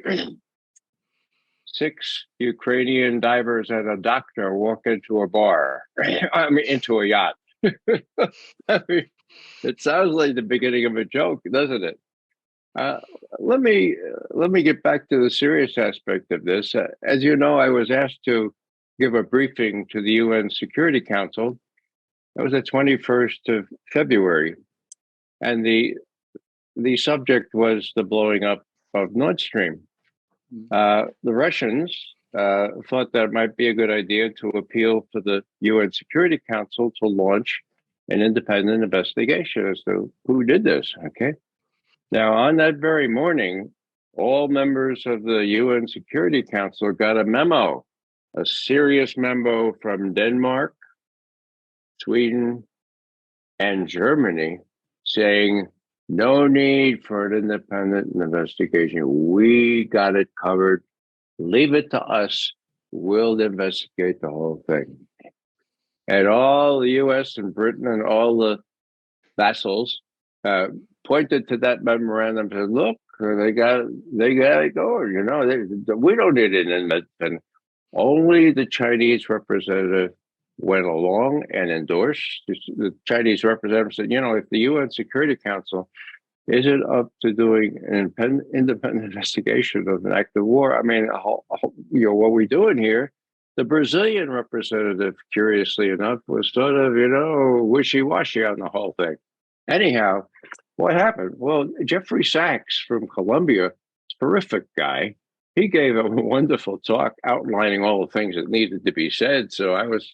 6 Ukrainian divers and a doctor walk into a bar. I mean, into a yacht. I mean, it sounds like the beginning of a joke, doesn't it? Uh, let me get back to the serious aspect of this. As you know, I was asked to give a briefing to the UN Security Council. That was the 21st of February, and the subject was the blowing up of Nord Stream. The Russians thought that it might be a good idea to appeal to the UN Security Council to launch an independent investigation as to who did this. Okay. Now, on that very morning, all members of the UN Security Council got a memo, a serious memo from Denmark, Sweden, and Germany saying, no need for an independent investigation. We got it covered. Leave it to us. We'll investigate the whole thing. And all the US and Britain and all the vassals pointed to that memorandum and said, look, they got it going. You know, we don't need an independent. Only the Chinese representative went along and endorsed. The Chinese representative said, you know, if the UN Security Council isn't up to doing an independent investigation of an act of war, I mean, you know, what we're doing here, the Brazilian representative, curiously enough, was sort of, you know, wishy-washy on the whole thing. Anyhow, what happened? Well, Jeffrey Sachs from Colombia, terrific guy, he gave a wonderful talk outlining all the things that needed to be said. So I was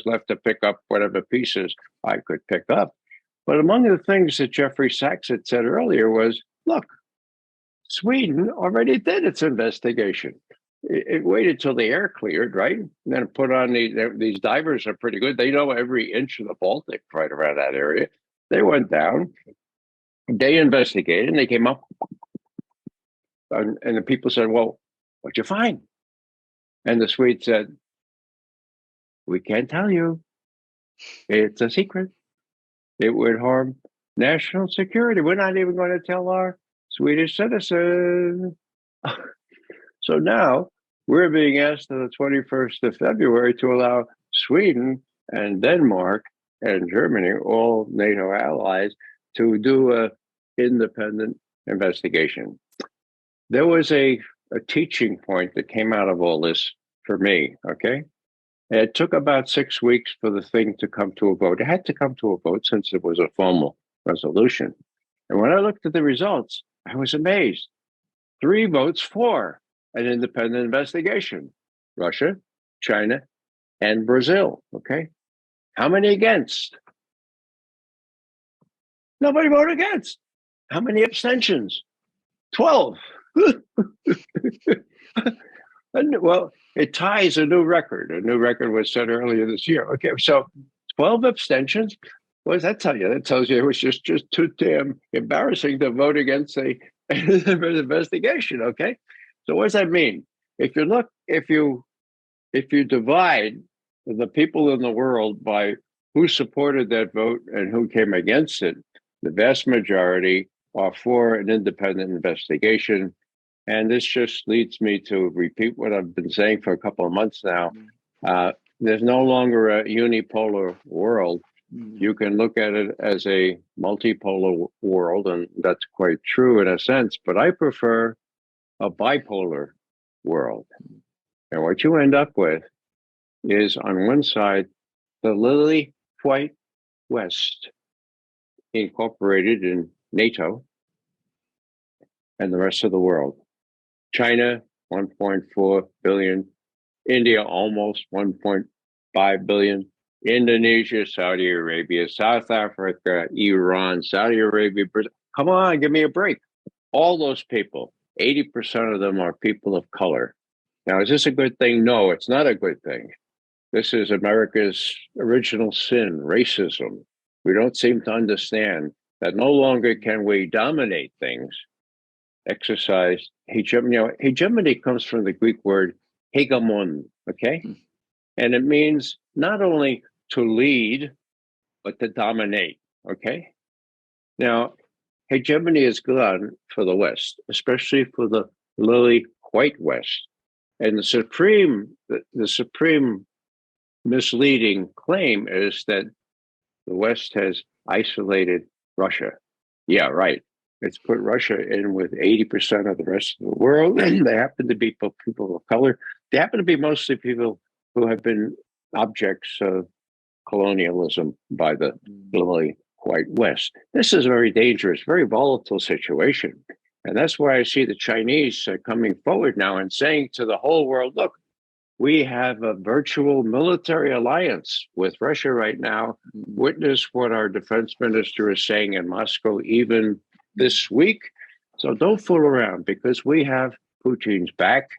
left to pick up whatever pieces I could pick up. But among the things that Jeffrey Sachs had said earlier was, look, Sweden already did its investigation. It waited till the air cleared, right? And then it put on these divers are pretty good. They know every inch of the Baltic right around that area. They went down, they investigated, and they came up. And the people said, well, what'd you find? And the Swedes said, we can't tell you. It's a secret. It would harm national security. We're not even going to tell our Swedish citizens. So now we're being asked on the 21st of February to allow Sweden and Denmark and Germany, all NATO allies, to do an independent investigation. There was a teaching point that came out of all this for me, okay? And it took about 6 weeks for the thing to come to a vote. It had to come to a vote since it was a formal resolution. And when I looked at the results, I was amazed. 3 votes for an independent investigation. Russia, China, and Brazil, okay? How many against? Nobody voted against. How many abstentions? 12. And, well, it ties a new record. A new record was set earlier this year. Okay, so 12 abstentions. What does that tell you? That tells you it was just too damn embarrassing to vote against an investigation. Okay, so what does that mean? If you divide the people in the world by who supported that vote and who came against it, the vast majority are for an independent investigation. And this just leads me to repeat what I've been saying for a couple of months now. There's no longer a unipolar world. You can look at it as a multipolar world, and that's quite true in a sense, but I prefer a bipolar world. And what you end up with is, on one side, the lily white West, incorporated in NATO, and the rest of the world. China, 1.4 billion. India, almost 1.5 billion. Indonesia, Saudi Arabia, South Africa, Iran, Saudi Arabia, Brazil. Come on, give me a break. All those people, 80% of them are people of color. Now, is this a good thing? No, it's not a good thing. This is America's original sin, racism. We don't seem to understand that no longer can we dominate things, exercise hegemony. You know, hegemony comes from the Greek word hegemon, okay? And it means not only to lead, but to dominate, okay? Now, hegemony is good for the West, especially for the lily white West. And the supreme misleading claim is that the West has isolated Russia. Yeah, right. It's put Russia in with 80% of the rest of the world. And they happen to be people of color. They happen to be mostly people who have been objects of colonialism by the globally white West. This is a very dangerous, very volatile situation. And that's why I see the Chinese coming forward now and saying to the whole world, look, we have a virtual military alliance with Russia right now. Witness what our defense minister is saying in Moscow even this week. So don't fool around, because we have Putin's back,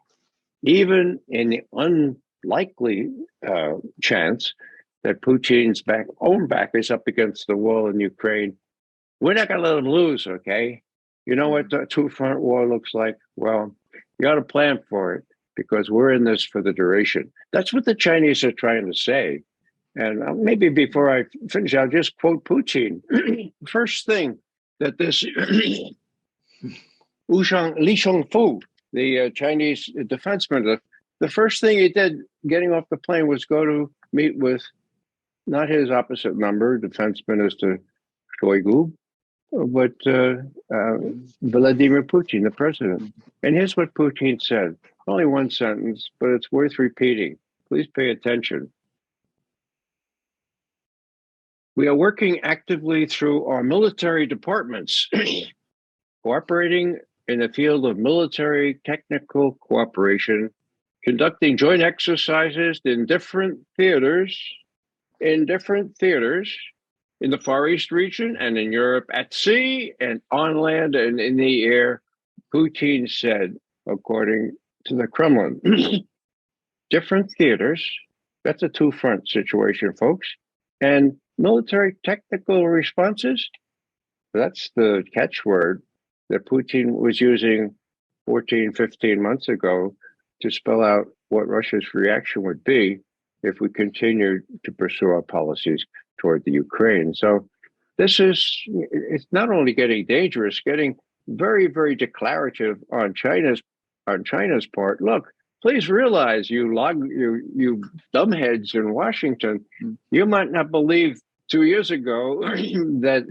even in the unlikely chance that Putin's own back is up against the wall in Ukraine. We're not going to let him lose, okay? You know what the two-front war looks like? Well, you got to plan for it, because we're in this for the duration. That's what the Chinese are trying to say. And maybe before I finish, I'll just quote Putin. First thing that this Li Shangfu, the Chinese defense minister, the first thing he did getting off the plane was go to meet with not his opposite number, Defense Minister Shoigu, but Vladimir Putin, the president. And here's what Putin said. Only one sentence, but it's worth repeating. Please pay attention. We are working actively through our military departments, cooperating in the field of military technical cooperation, conducting joint exercises in different theaters, in the Far East region and in Europe, at sea and on land and in the air, Putin said, according to the Kremlin. Different theaters, that's a two-front situation, folks. And military technical responses, that's the catchword that Putin was using 14, 15 months ago to spell out what Russia's reaction would be if we continued to pursue our policies toward the Ukraine. So it's not only getting dangerous, getting very, very declarative on China's part. Look, please realize, you dumbheads in Washington, you might not believe 2 years ago that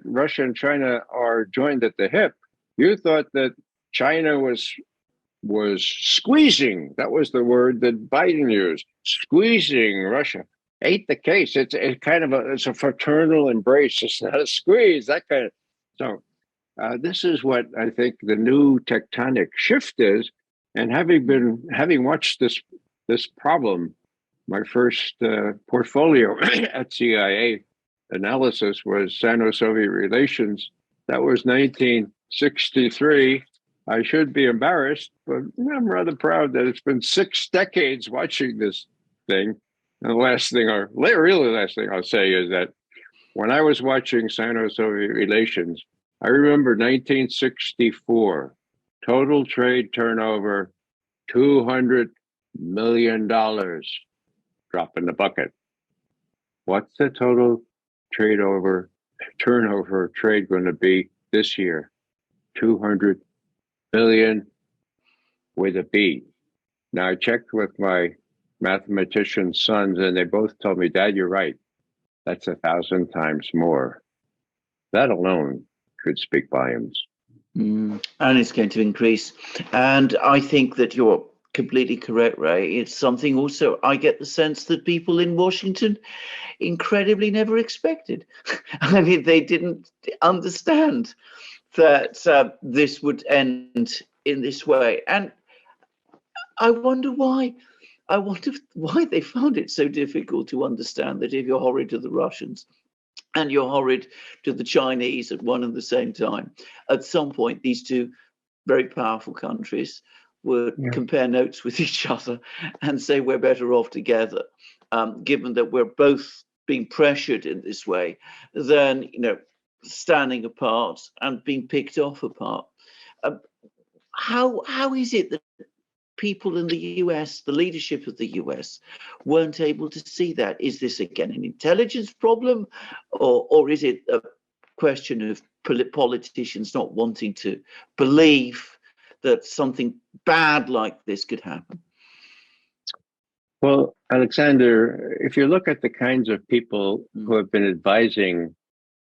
Russia and China are joined at the hip. You thought that China was squeezing. That was the word that Biden used, squeezing Russia. Ain't the case. It's a fraternal embrace. It's not a squeeze. That kind of. So this is what I think the new tectonic shift is. And having watched this problem, my first portfolio at CIA analysis was Sino-Soviet relations. That was 1963. I should be embarrassed, but I'm rather proud that it's been 6 decades watching this thing. And the last thing I'll say is that when I was watching Sino-Soviet relations, I remember 1964, total trade turnover, $200 million. Drop in the bucket. What's the total turnover trade going to be this year? 200 billion with a B. Now I checked with my mathematician sons, and they both told me, Dad, you're right. That's 1,000 times more. That alone could speak volumes. And it's going to increase. And I think that you're completely correct, Ray. It's something also I get the sense that people in Washington incredibly never expected. I mean, they didn't understand that this would end in this way. And I wonder why. I wonder why they found it so difficult to understand that if you're horrid to the Russians and you're horrid to the Chinese at one and the same time, at some point, these two very powerful countries would compare notes with each other and say we're better off together, given that we're both being pressured in this way, than standing apart and being picked off apart. How is it that people in the US, the leadership of the US, weren't able to see that? Is this again an intelligence problem, or is it a question of politicians not wanting to believe that something bad like this could happen? Well, Alexander, if you look at the kinds of people who have been advising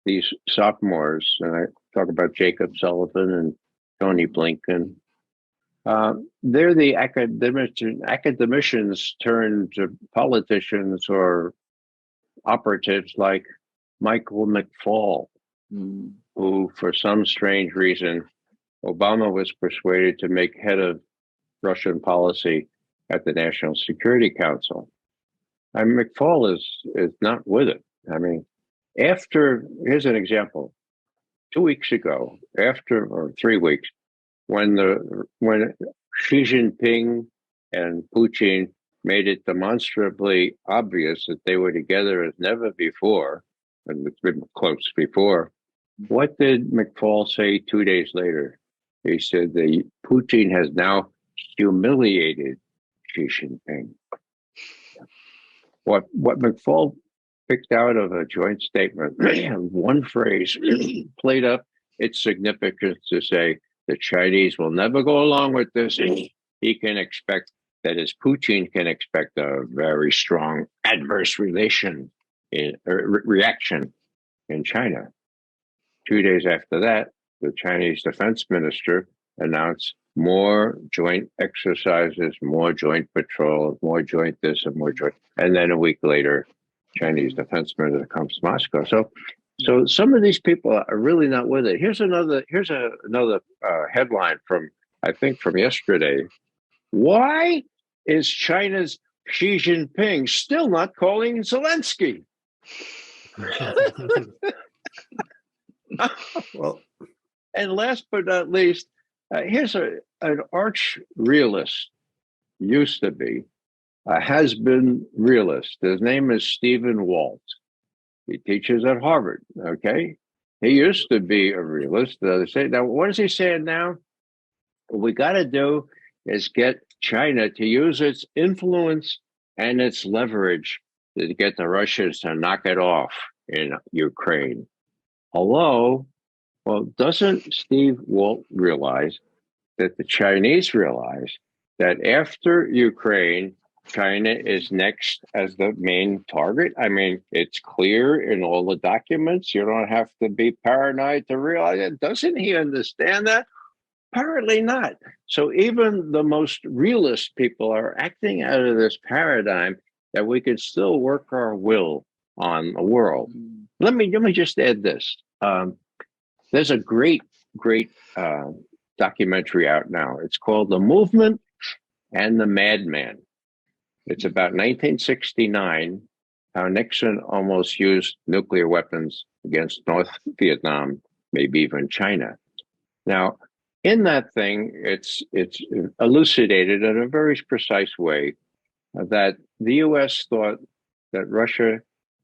these sophomores, and talk about Jacob Sullivan and Tony Blinken. They're the academicians turned politicians or operatives like Michael McFaul, who, for some strange reason, Obama was persuaded to make head of Russian policy at the National Security Council. And McFaul is not with it. I mean, here's an example. 2 weeks ago, or 3 weeks, when Xi Jinping and Putin made it demonstrably obvious that they were together as never before, and it's been close before, what did McFaul say 2 days later? He said that Putin has now humiliated Xi Jinping. What McFaul picked out of a joint statement, one phrase, played up its significance to say the Chinese will never go along with this. He can expect, that is, Putin can expect a very strong adverse reaction in China. 2 days after that, the Chinese defense minister announced more joint exercises, more joint patrols, more joint this and more joint. And then a week later, Chinese defense minister comes to Moscow. So some of these people are really not with it. Here's another headline from yesterday. Why is China's Xi Jinping still not calling Zelensky? Well, and last but not least, here's an arch realist, used to be, has been realist. His name is Stephen Walt. He teaches at Harvard, okay? He used to be a realist. Now, what is he saying now? What we got to do is get China to use its influence and its leverage to get the Russians to knock it off in Ukraine. Although, well, doesn't Steve Walt realize that the Chinese realize that after Ukraine, China is next as the main target? I mean, it's clear in all the documents. You don't have to be paranoid to realize it. Doesn't he understand that? Apparently not. So even the most realist people are acting out of this paradigm that we can still work our will on the world. Let me just add this. There's a great documentary out now. It's called The Movement and the Madman. It's about 1969, how Nixon almost used nuclear weapons against North Vietnam, maybe even China. Now, in that thing, it's elucidated in a very precise way that the U.S. thought that Russia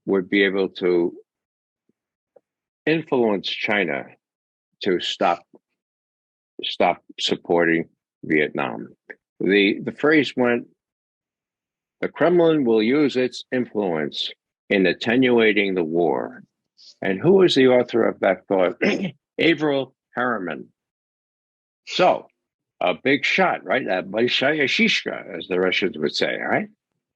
would be able to influence China to stop supporting Vietnam. The phrase went, the Kremlin will use its influence in attenuating the war. And who was the author of that thought? Averell Harriman. So, a big shot, right? A большая shishka, as the Russians would say, right?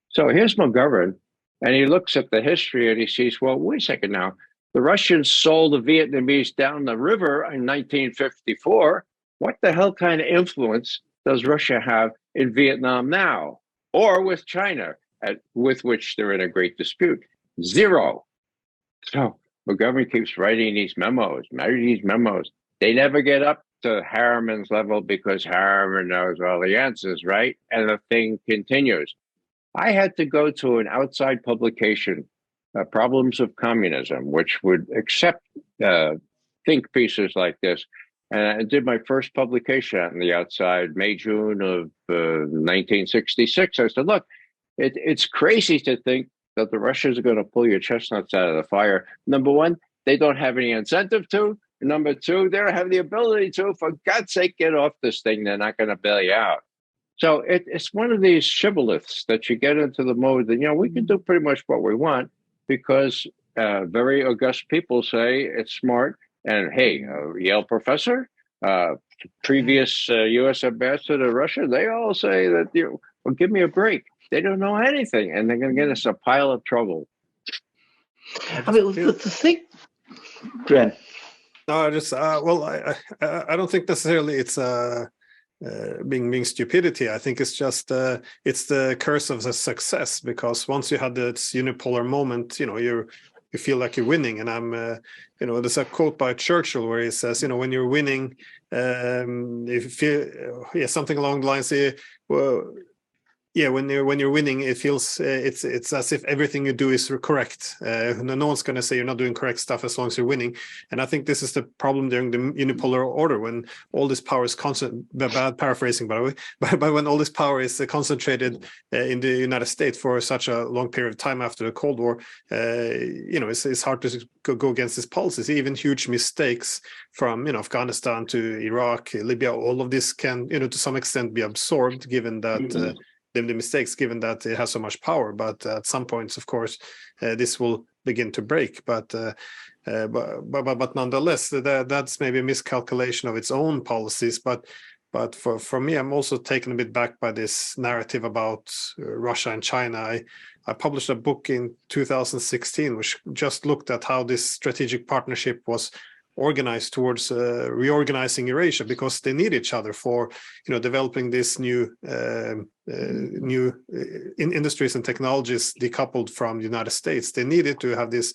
So here's McGovern, and he looks at the history and he sees, well, wait a second now. The Russians sold the Vietnamese down the river in 1954. What the hell kind of influence does Russia have in Vietnam now? Or with China, with which they're in a great dispute? Zero. So McGovern keeps writing these memos. They never get up to Harriman's level because Harriman knows all the answers, right? And the thing continues. I had to go to an outside publication, Problems of Communism, which would accept think pieces like this. And I did my first publication out in the outside, May, June of 1966. I said, look, it's crazy to think that the Russians are going to pull your chestnuts out of the fire. Number one, they don't have any incentive to. Number two, they don't have the ability to. For God's sake, get off this thing. They're not going to bail you out. So it's one of these shibboleths that you get into the mode that, we can do pretty much what we want because very august people say it's smart. And hey, Yale professor, previous U.S. ambassador to Russia, they all say that, well, give me a break. They don't know anything, and they're going to get us a pile of trouble. I mean, the thing, Glenn, No, I just well, I don't think necessarily it's being stupidity. I think it's just it's the curse of the success, because once you had this unipolar moment, you feel like you're winning. And there's a quote by Churchill where he says, when you're winning, if you feel, something along the lines, well, yeah, when you're winning, it feels it's as if everything you do is correct. No one's going to say you're not doing correct stuff as long as you're winning. And I think this is the problem during the unipolar order, when all this power is bad paraphrasing, by the way, but when all this power is concentrated in the United States for such a long period of time after the Cold War, it's hard to go against these policies. Even huge mistakes from Afghanistan to Iraq, Libya, all of this can to some extent be absorbed, given that. The mistakes, given that it has so much power. But at some points, of course, this will begin to break. But nonetheless, that's maybe a miscalculation of its own policies. But for me, I'm also taken a bit back by this narrative about Russia and China. I published a book in 2016, which just looked at how this strategic partnership was organized towards reorganizing Eurasia, because they need each other for developing this new industries and technologies decoupled from the United States. They needed to have this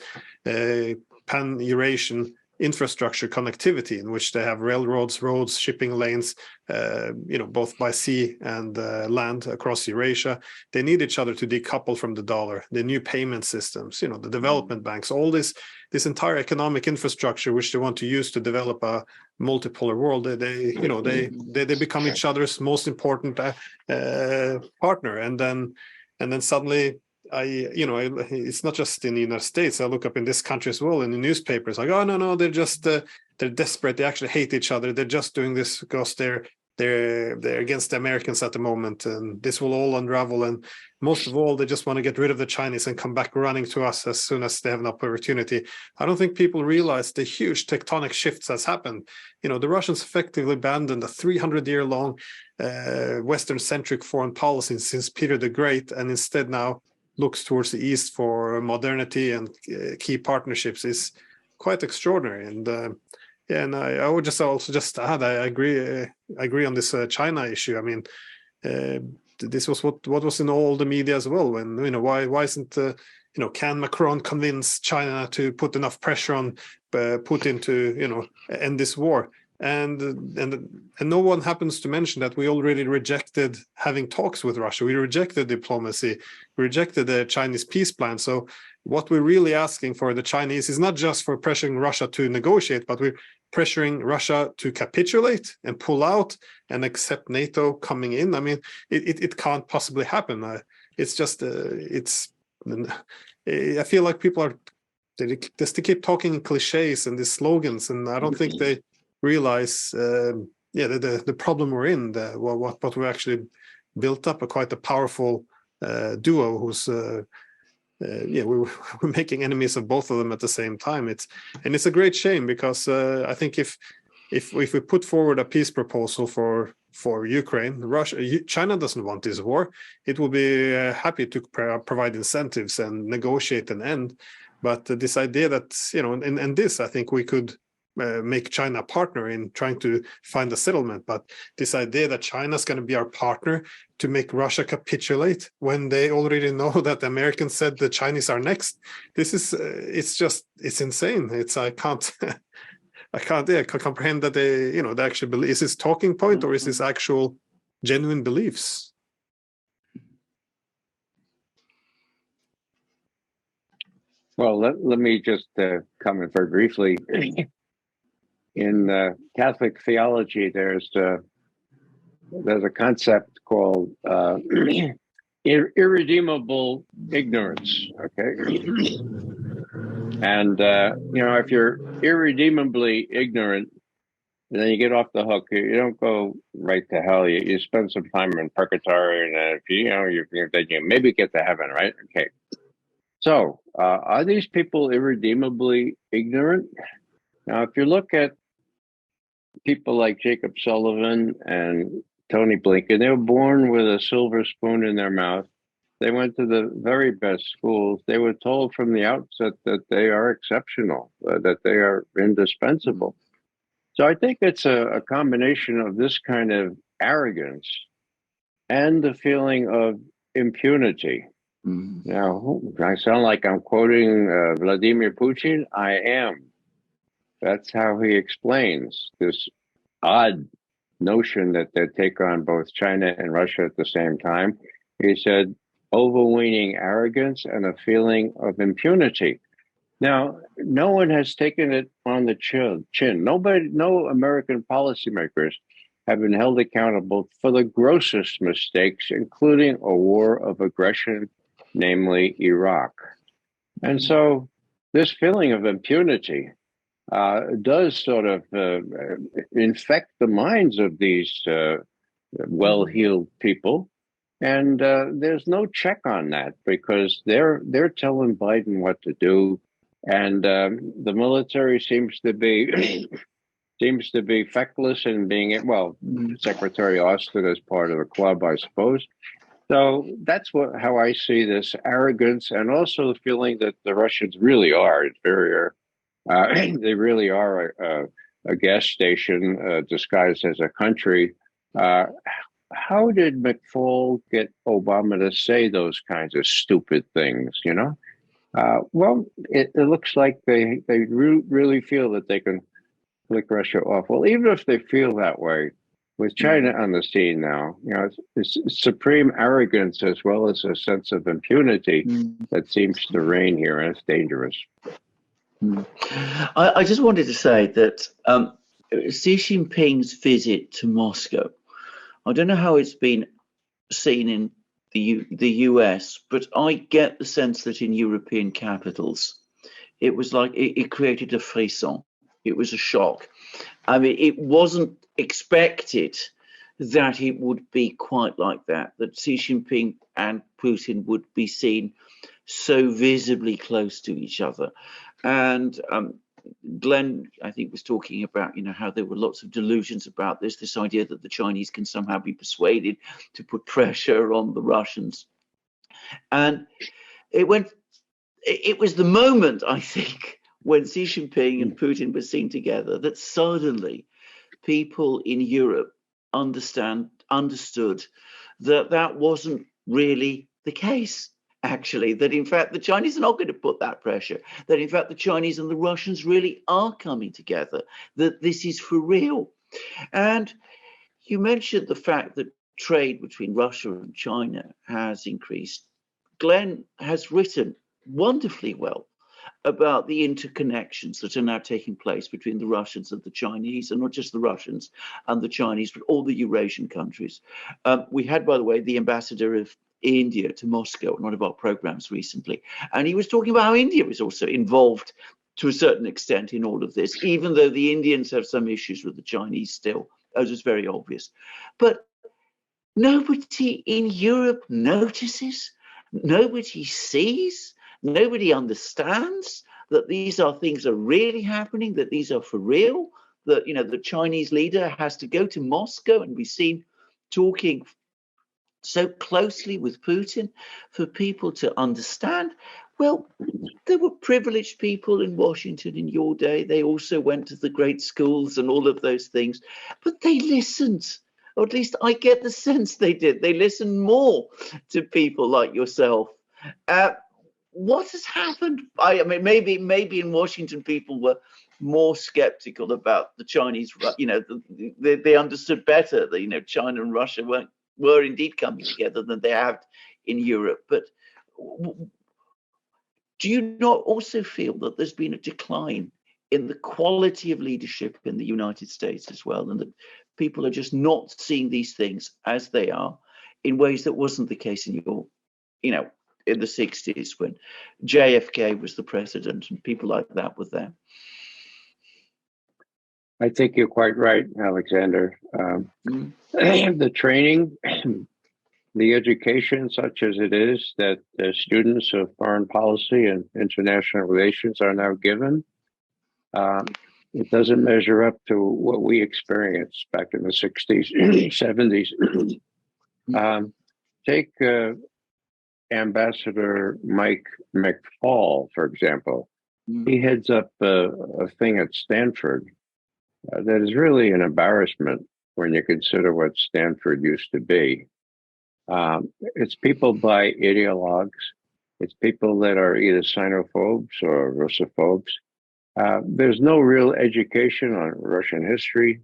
pan-Eurasian infrastructure connectivity, in which they have railroads, roads, shipping lanes, both by sea and land across Eurasia. They need each other to decouple from the dollar, the new payment systems, the development banks, all this entire economic infrastructure which they want to use to develop a multipolar world. They become each other's most important partner, and then suddenly it's not just in the United States. I look up in this country as well in the newspapers, like, oh no, they're just they're desperate. They actually hate each other. They're just doing this because they're against the Americans at the moment, and this will all unravel. And most of all, they just want to get rid of the Chinese and come back running to us as soon as they have an opportunity. I don't think people realize the huge tectonic shifts that's happened. The Russians effectively abandoned a 300-year-long Western-centric foreign policy since Peter the Great, and instead now looks towards the east for modernity and key partnerships is quite extraordinary. And I would just add, I agree on this China issue. I mean, this was what was in all the media as well. When why isn't can Macron convince China to put enough pressure on Putin to end this war? And no one happens to mention that we already rejected having talks with Russia. We rejected diplomacy. We rejected the Chinese peace plan. So what we're really asking for the Chinese is not just for pressuring Russia to negotiate, but we're pressuring Russia to capitulate and pull out and accept NATO coming in. I mean, it can't possibly happen. It's just I feel like people they keep talking in cliches and these slogans, and I don't think they realize the problem we're in, what we actually built up quite a powerful duo who's we're making enemies of both of them at the same time. It's a great shame, because I think if we put forward a peace proposal for Ukraine, China doesn't want this war. It will be happy to provide incentives and negotiate an end. But this idea that and this, I think we could make China a partner in trying to find a settlement. But this idea that China's going to be our partner to make Russia capitulate when they already know that the Americans said the Chinese are next, this is it's insane. I can't comprehend that they actually believe. Is this talking point, or is this actual genuine beliefs? Well, let me just comment very briefly. In Catholic theology, there's a concept called irredeemable ignorance. Okay, and if you're irredeemably ignorant, then you get off the hook. You don't go right to hell. You spend some time in purgatory, and if then you maybe get to heaven, right? Okay. So, are these people irredeemably ignorant? Now, if you look at people like Jacob Sullivan and Tony Blinken, they were born with a silver spoon in their mouth. They went to the very best schools. They were told from the outset that they are exceptional, that they are indispensable. So I think it's a combination of this kind of arrogance and the feeling of impunity. Now, I sound like I'm quoting Vladimir Putin. I am. That's how he explains this odd notion that they take on both China and Russia at the same time. He said, overweening arrogance and a feeling of impunity. Now, no one has taken it on the chin. Nobody, no American policymakers have been held accountable for the grossest mistakes, including a war of aggression, namely Iraq. And so this feeling of impunity does sort of infect the minds of these well-heeled people. And there's no check on that because they're telling Biden what to do. And the military seems to be feckless in being, well, Secretary Austin is part of the club, I suppose. So that's how I see this arrogance, and also the feeling that the Russians really are inferior. They really are a gas station disguised as a country. How did McFaul get Obama to say those kinds of stupid things, you know? Well, it looks like they really feel that they can flick Russia off. Well, even if they feel that way, with China on the scene now, you know, it's supreme arrogance as well as a sense of impunity that seems to reign here, and it's dangerous. I just wanted to say that Xi Jinping's visit to Moscow, I don't know how it's been seen in the US, but I get the sense that in European capitals, it was like it created a frisson. It was a shock. I mean, it wasn't expected that it would be quite like that Xi Jinping and Putin would be seen so visibly close to each other. And Glenn, I think, was talking about, you know, how there were lots of delusions about this idea that the Chinese can somehow be persuaded to put pressure on the Russians. And it was the moment, I think, when Xi Jinping and Putin were seen together that suddenly people in Europe understood that wasn't really the case. Actually, that in fact the Chinese are not going to put that pressure, that in fact the Chinese and the Russians really are coming together, that this is for real. And you mentioned the fact that trade between Russia and China has increased. Glenn has written wonderfully well about the interconnections that are now taking place between the Russians and the Chinese, and not just the Russians and the Chinese, but all the Eurasian countries. We had, by the way, the ambassador of India to Moscow in one of our programs recently, and he was talking about how India was also involved to a certain extent in all of this, even though the Indians have some issues with the Chinese still, as is very obvious. But nobody in Europe notices, nobody sees, nobody understands that these are things that are really happening, that these are for real, that, you know, the Chinese leader has to go to Moscow and be seen talking so closely with Putin for people to understand. Well, there were privileged people in Washington in your day. They also went to the great schools and all of those things, but they listened, or at least I get the sense they did. They listened more to people like yourself. What has happened? I mean, maybe in Washington people were more skeptical about the Chinese. You know, they understood better that, you know, China and Russia were indeed coming together than they have in Europe. But do you not also feel that there's been a decline in the quality of leadership in the United States as well, and that people are just not seeing these things as they are in ways that wasn't the case in your, you know, in the 60s when JFK was the president and people like that were there? I think you're quite right, Alexander. The training, the education, such as it is, that the students of foreign policy and international relations are now given, it doesn't measure up to what we experienced back in the 60s, 70s. Take Ambassador Mike McFall, for example. He heads up a thing at Stanford that is really an embarrassment when you consider what Stanford used to be. It's people by ideologues. It's people that are either Sinophobes or Russophobes. There's no real education on Russian history.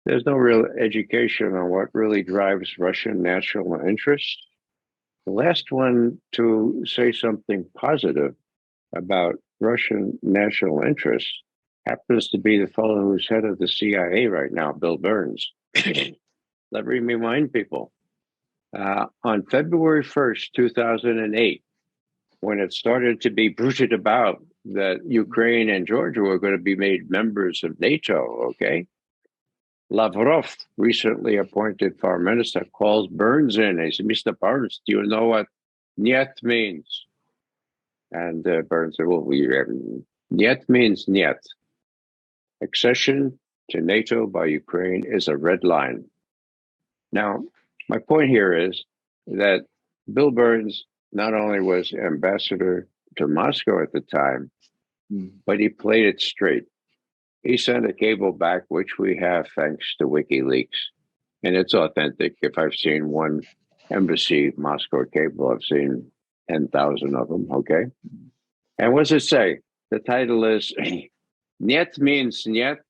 There's no real education on what really drives Russian national interest. The last one to say something positive about Russian national interest happens to be the fellow who's head of the CIA right now, Bill Burns. Let me remind people, on February 1st, 2008, when it started to be bruited about that Ukraine and Georgia were going to be made members of NATO, okay? Lavrov, recently appointed foreign minister, calls Burns in. He said, Mr. Burns, do you know what "niet" means? And Burns said, well, "niet" means "niet." Accession to NATO by Ukraine is a red line. Now, my point here is that Bill Burns not only was ambassador to Moscow at the time, but he played it straight. He sent a cable back, which we have thanks to WikiLeaks. And it's authentic. If I've seen one embassy Moscow cable, I've seen 10,000 of them, okay? And what's it say? The title is, "Niet means niet,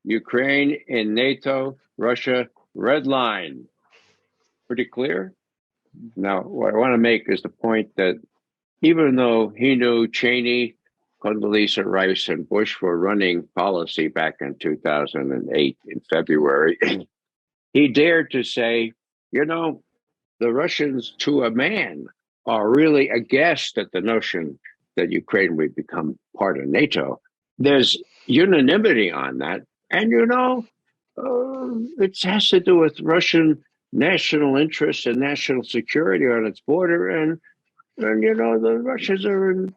Ukraine in NATO, Russia, red line." Pretty clear? Now, what I want to make is the point that even though he knew Cheney, Condoleezza Rice, and Bush were running policy back in 2008 in February, he dared to say, you know, the Russians to a man are really aghast at the notion that Ukraine would become part of NATO. There's unanimity on that. And, you know, it has to do with Russian national interests and national security on its border. And you know, the Russians are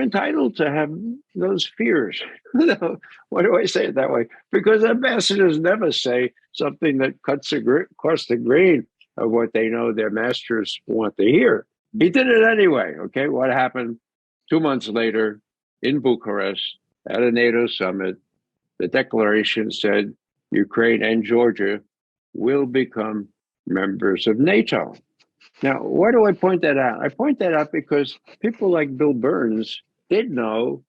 entitled to have those fears. Why do I say it that way? Because ambassadors never say something that cuts across the grain of what they know their masters want to hear. He did it anyway. Okay, what happened? 2 months later, in Bucharest, at a NATO summit, the declaration said Ukraine and Georgia will become members of NATO. Now, why do I point that out? I point that out because people like Bill Burns did know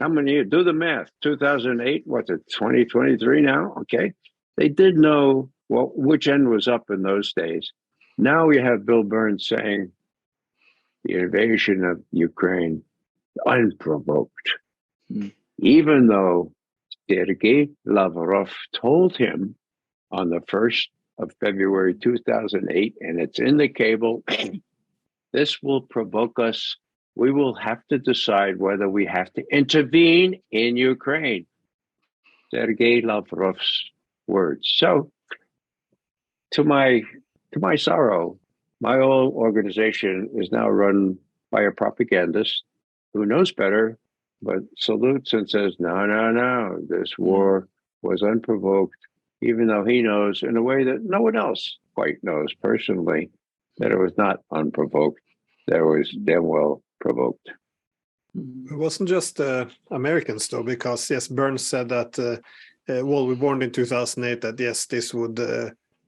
how many years, do the math, 2008, what's it, 2023 now? Okay. They did know, well, which end was up in those days. Now we have Bill Burns saying the invasion of Ukraine unprovoked, even though Sergei Lavrov told him on the 1st of February 2008, and it's in the cable, this will provoke us. We will have to decide whether we have to intervene in Ukraine. Sergei Lavrov's words. So, to my sorrow, my whole organization is now run by a propagandist who knows better, but salutes and says, no, this war was unprovoked, even though he knows in a way that no one else quite knows personally that it was not unprovoked, that it was damn well provoked. It wasn't just Americans, though, because, yes, Burns said that, well, we warned in 2008 that, yes, this would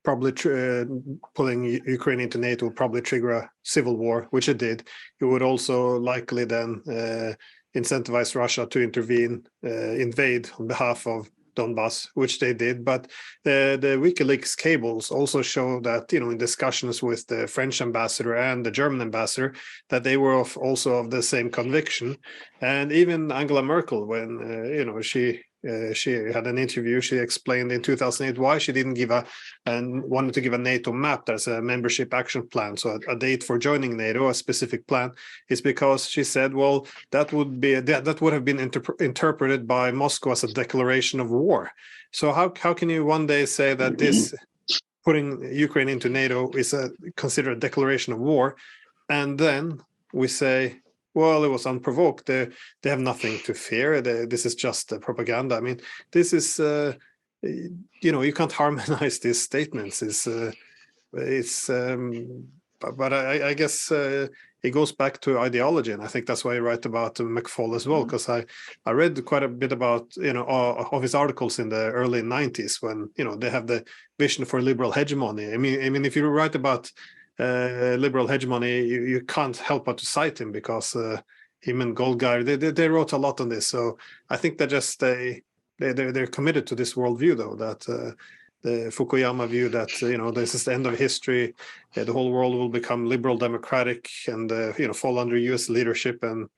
probably, pulling Ukraine into NATO would probably trigger a civil war, which it did. It would also likely then incentivize Russia to invade on behalf of Donbass, which they did. But the WikiLeaks cables also show that, you know, in discussions with the French ambassador and the German ambassador, that they were also of the same conviction. And even Angela Merkel, when you know, she had an interview, she explained in 2008 why she didn't wanted to give a NATO map as a membership action plan, so a date for joining NATO, a specific plan, is because she said, well, that would have been interpreted by Moscow as a declaration of war. So how can you one day say that this putting Ukraine into NATO is considered a declaration of war, and then we say, well, it was unprovoked. They have nothing to fear. This is just propaganda. I mean, this is, you know, you can't harmonize these statements. But I guess it goes back to ideology, and I think that's why I write about McFall as well, because I read quite a bit about of his articles in the early 90s when they have the vision for liberal hegemony. I mean, if you write about liberal hegemony, you can't help but to cite him, because him and Goldgar, they wrote a lot on this. So I think they're committed to this worldview, though, that the Fukuyama view that this is the end of history, the whole world will become liberal democratic and fall under U.S. leadership, and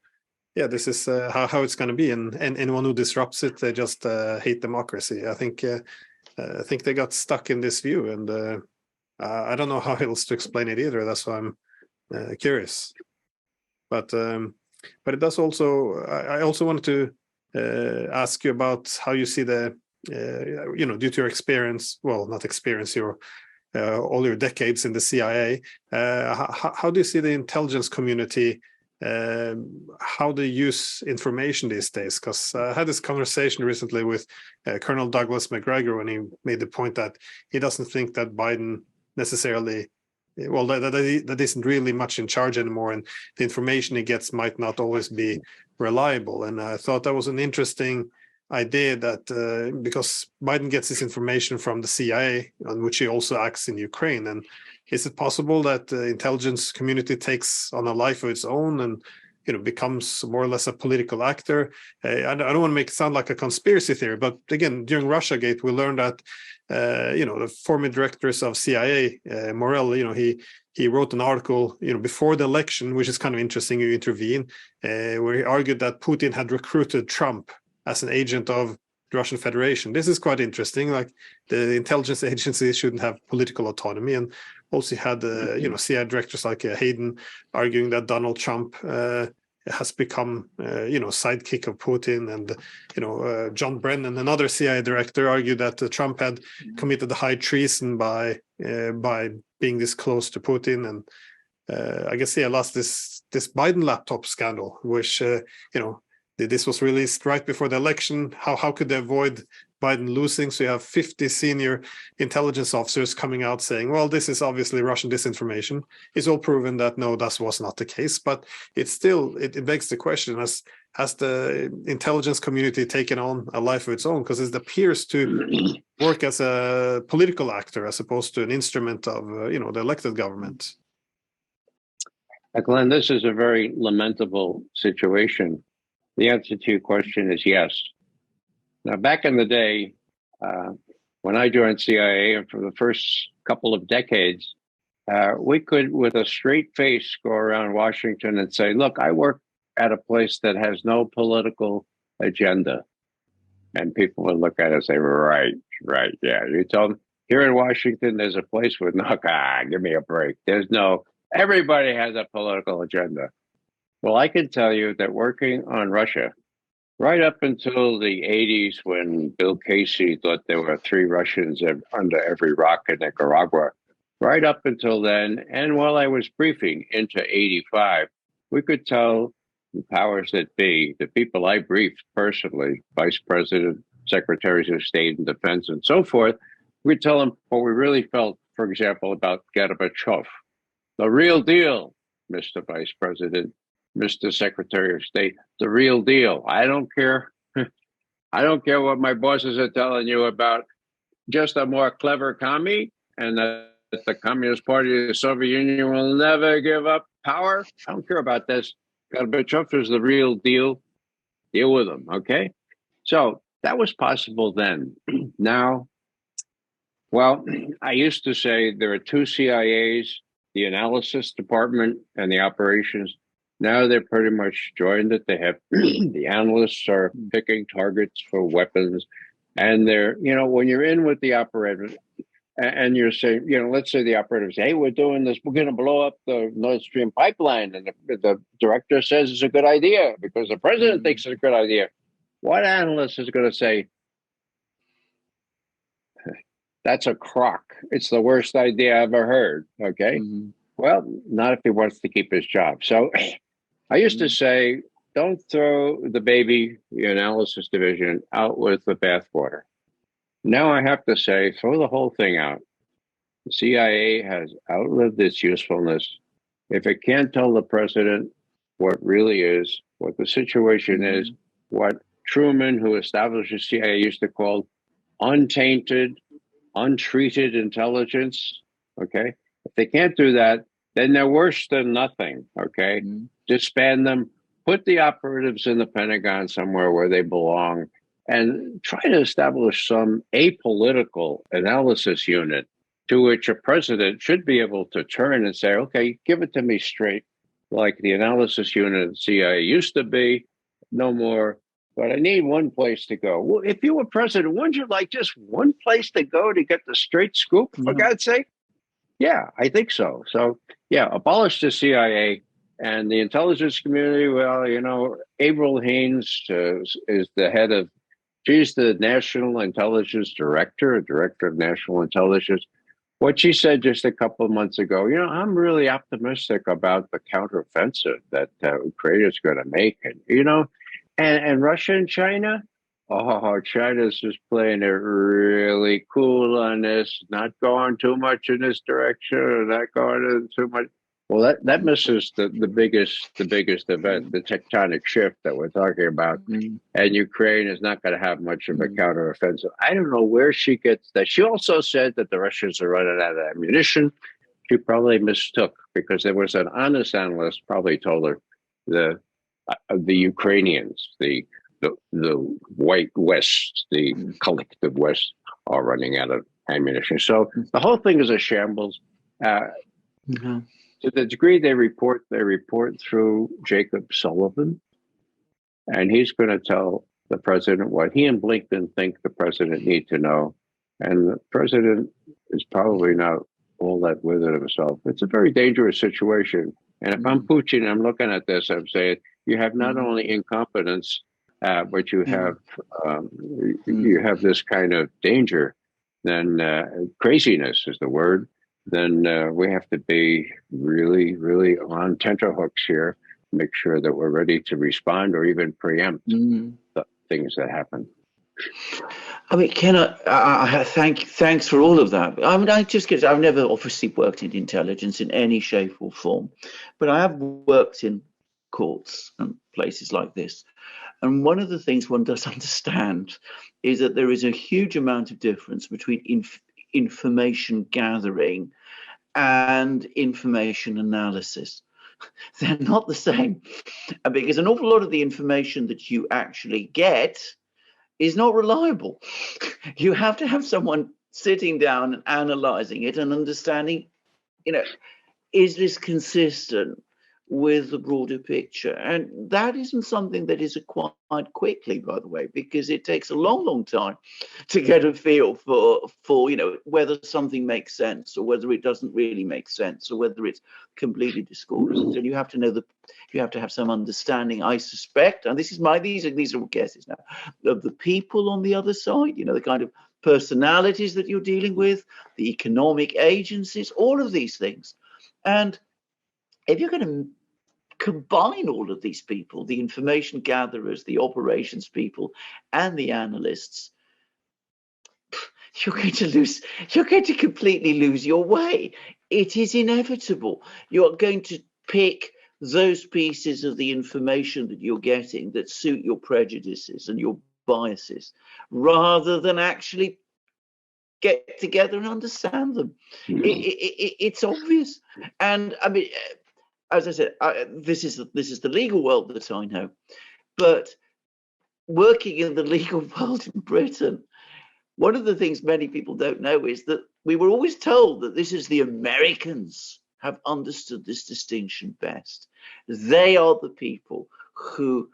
this is how it's going to be. And anyone who disrupts it, they just hate democracy. I think they got stuck in this view, and I don't know how else to explain it either. That's why I'm curious. But it does also. I also wanted to ask you about how you see the. Due to your experience, well, not experience, your all your decades in the CIA, how do you see the intelligence community, how they use information these days? Because I had this conversation recently with Colonel Douglas McGregor when he made the point that he doesn't think that Biden necessarily, well, that isn't really much in charge anymore, and the information he gets might not always be reliable. And I thought that was an interesting idea, that because Biden gets his information from the CIA, on which he also acts in Ukraine, and is it possible that the intelligence community takes on a life of its own and becomes more or less a political actor? I don't want to make it sound like a conspiracy theory, but again, during Russiagate, we learned that the former directors of CIA, Morell, he wrote an article before the election, which is kind of interesting. You intervene, where he argued that Putin had recruited Trump as an agent of the Russian Federation. This is quite interesting. Like, the intelligence agencies shouldn't have political autonomy, and also had CIA directors like Hayden arguing that Donald Trump has become sidekick of Putin, and John Brennan, another CIA director, argued that Trump had committed high treason by being this close to Putin. And I guess lost this Biden laptop scandal, which this was released right before the election. How could they avoid Biden losing? So you have 50 senior intelligence officers coming out saying, well, this is obviously Russian disinformation. It's all proven that no, that was not the case. But it's still, it begs the question, has the intelligence community taken on a life of its own? Because it appears to work as a political actor as opposed to an instrument of the elected government. Glenn, this is a very lamentable situation. The answer to your question is yes. Now, back in the day, when I joined CIA, and for the first couple of decades, we could, with a straight face, go around Washington and say, look, I work at a place that has no political agenda. And people would look at us and say, right, yeah. You told them, here in Washington, there's a place with no, give me a break. Everybody has a political agenda. Well, I can tell you that working on Russia, right up until the 80s, when Bill Casey thought there were 3 Russians under every rock in Nicaragua, right up until then, and while I was briefing into 85, we could tell the powers that be, the people I briefed personally, Vice President, Secretaries of State and Defense, and so forth, we'd tell them what we really felt, for example, about Gorbachev. The real deal, Mr. Vice President, Mr. Secretary of State, the real deal. I don't care. I don't care what my bosses are telling you about just a more clever commie, and that the Communist Party of the Soviet Union will never give up power. I don't care about this. Gorbachev is the real deal. Deal with them, okay? So that was possible then. Now, well, I used to say there are 2 CIAs, the analysis department and the operations. Now they're pretty much joined it. They have the analysts are picking targets for weapons, and they're, when you're in with the operators and you're saying, let's say the operators say, hey, we're doing this, we're going to blow up the Nord Stream pipeline. And the director says it's a good idea because the president thinks it's a good idea. What analyst is going to say, that's a crock. It's the worst idea I ever heard. Okay. Well, not if he wants to keep his job. So I used to say, don't throw the baby, the analysis division, out with the bathwater. Now I have to say, throw the whole thing out. The CIA has outlived its usefulness. if it can't tell the president what really is, what the situation is, what Truman, who established the CIA, used to call untainted, untreated intelligence, okay? If they can't do that, then they're worse than nothing, okay? Disband them, put the operatives in the Pentagon somewhere where they belong, and try to establish some apolitical analysis unit to which a president should be able to turn and say, okay, give it to me straight, like the analysis unit of CIA used to be, no more, but I need one place to go. Well, if you were president, wouldn't you like just one place to go to get the straight scoop, for God's sake? Yeah, I think so. So, yeah, abolish the CIA and the intelligence community. Well, you know, Avril Haines is the head of, she's the National Intelligence Director of National Intelligence. What she said just a couple of months ago, you know, I'm really optimistic about the counteroffensive that Ukraine is going to make. And, you know, and Russia and China, oh, China's just playing it really cool on this, not going too much in this direction, not going in too much. Well, that misses the biggest event, the tectonic shift that we're talking about. And Ukraine is not going to have much of a counteroffensive. I don't know where she gets that. She also said that the Russians are running out of ammunition. She probably mistook, because there was an honest analyst probably told her the Ukrainians, the white West, the collective West, are running out of ammunition. So the whole thing is a shambles. To the degree they report through Jacob Sullivan, and he's going to tell the president what he and Blinken think the president need to know. And the president is probably not all that with it himself. It's a very dangerous situation. And if I'm Putin, I'm looking at this, I'm saying, you have not only incompetence, but you have this kind of danger, then craziness is the word. Then we have to be really, really on tenterhooks here, make sure that we're ready to respond or even preempt the things that happen. I mean, thanks for all of that. I mean, I've never obviously worked in intelligence in any shape or form, but I have worked in courts and places like this. And one of the things one does understand is that there is a huge amount of difference between information gathering and information analysis. They're not the same, because an awful lot of the information that you actually get is not reliable. You have to have someone sitting down and analyzing it and understanding, you know, is this consistent with the broader picture? And that isn't something that is acquired quickly, by the way, because it takes a long, long time to get a feel for you know, whether something makes sense or whether it doesn't really make sense or whether it's completely discordant. And you have to know you have to have some understanding, I suspect, and these are all guesses now, of the people on the other side, you know, the kind of personalities that you're dealing with, the economic agencies, all of these things. And if you're going to combine all of these people, the information gatherers, the operations people, and the analysts, you're going to completely lose your way. It is inevitable. You're going to pick those pieces of the information that you're getting that suit your prejudices and your biases, rather than actually get together and understand them. It's obvious. And I mean, as I said, this is the legal world that I know, but working in the legal world in Britain, one of the things many people don't know is that we were always told that this is the Americans have understood this distinction best. They are the people who,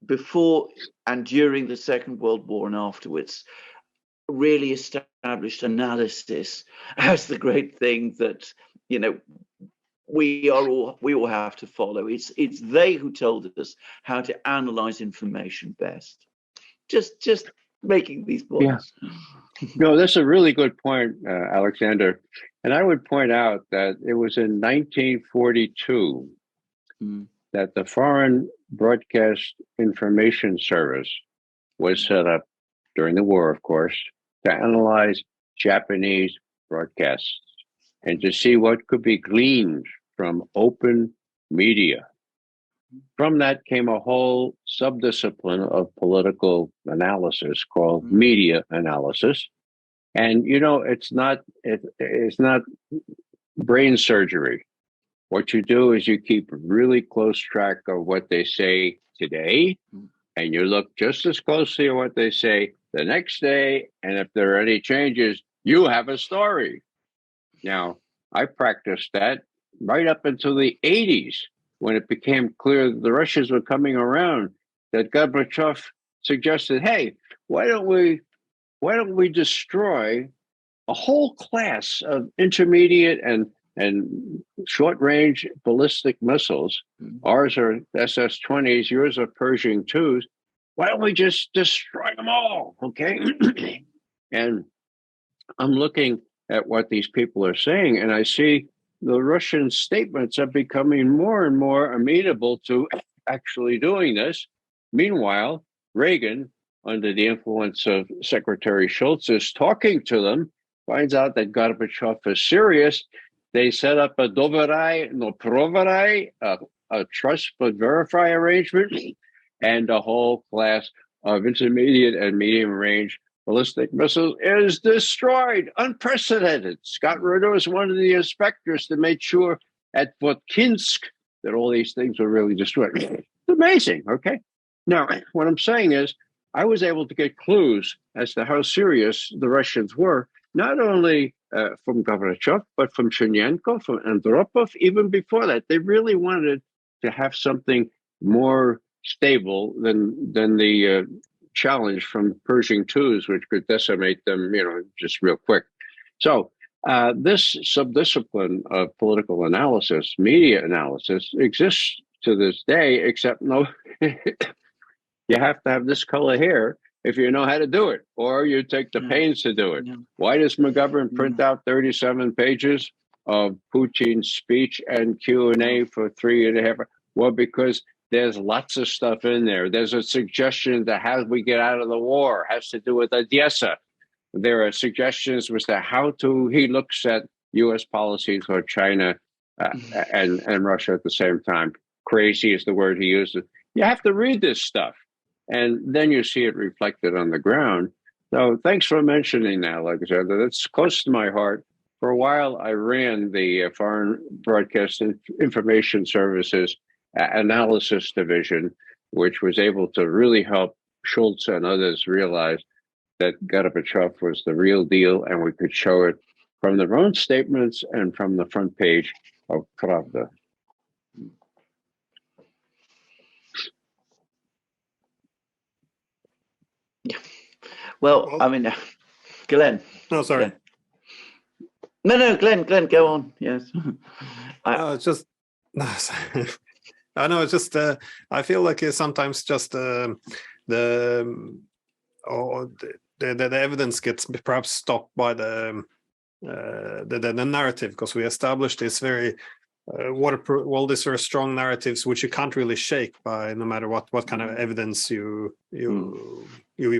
before and during the Second World War and afterwards, really established analysis as the great thing that, you know, we all have to follow. It's they who told us how to analyze information best. Just making these points. Yeah. No, that's a really good point, Alexander. And I would point out that it was in 1942 that the Foreign Broadcast Information Service was set up during the war, of course, to analyze Japanese broadcasts and to see what could be gleaned from open media. From that came a whole subdiscipline of political analysis called media analysis. And it's not brain surgery. What you do is you keep really close track of what they say today, and you look just as closely at what they say the next day. And if there are any changes, you have a story. Now, I practiced that right up until the 80s, when it became clear that the Russians were coming around, that Gorbachev suggested, hey, why don't we destroy a whole class of intermediate and short-range ballistic missiles? Ours are SS-20s, yours are Pershing 2s. Why don't we just destroy them all, okay? And I'm looking at what these people are saying, and I see the Russian statements are becoming more and more amenable to actually doing this. Meanwhile, Reagan, under the influence of Secretary Shultz, is talking to them, finds out that Gorbachev is serious. They set up a doverai, no proverai, a trust but verify arrangement, and a whole class of intermediate and medium range ballistic missiles is destroyed. Unprecedented. Scott Rutter was one of the inspectors that made sure at Votkinsk that all these things were really destroyed. It's amazing, okay? Now, what I'm saying is, I was able to get clues as to how serious the Russians were, not only from Gorbachev, but from Chernenko, from Andropov, even before that. They really wanted to have something more stable than the challenge from Pershing 2s, which could decimate them, just real quick. So this subdiscipline of political analysis, media analysis, exists to this day, except you have to have this color hair if you know how to do it, or you take the pains to do it. Why does McGovern print out 37 pages of Putin's speech and Q&A for 3.5 hours? Well, because there's lots of stuff in there. There's a suggestion that how we get out of the war has to do with ODYSEE. There are suggestions as to how he looks at U.S. policies toward China and Russia at the same time. Crazy is the word he uses. You have to read this stuff, and then you see it reflected on the ground. So thanks for mentioning that, Alexander. That's close to my heart. For a while, I ran the Foreign Broadcast Information Services Analysis Division, which was able to really help Shultz and others realize that Gorbachev was the real deal, and we could show it from their own statements and from the front page of Pravda. Yeah. Well, I mean, Glenn. No, sorry. Glenn. No, Glenn, go on. Yes. It's just no. I know. It's just I feel like it's sometimes just the evidence gets perhaps stopped by the narrative, because we established this very waterproof. Well, these are strong narratives which you can't really shake by, no matter what kind of evidence you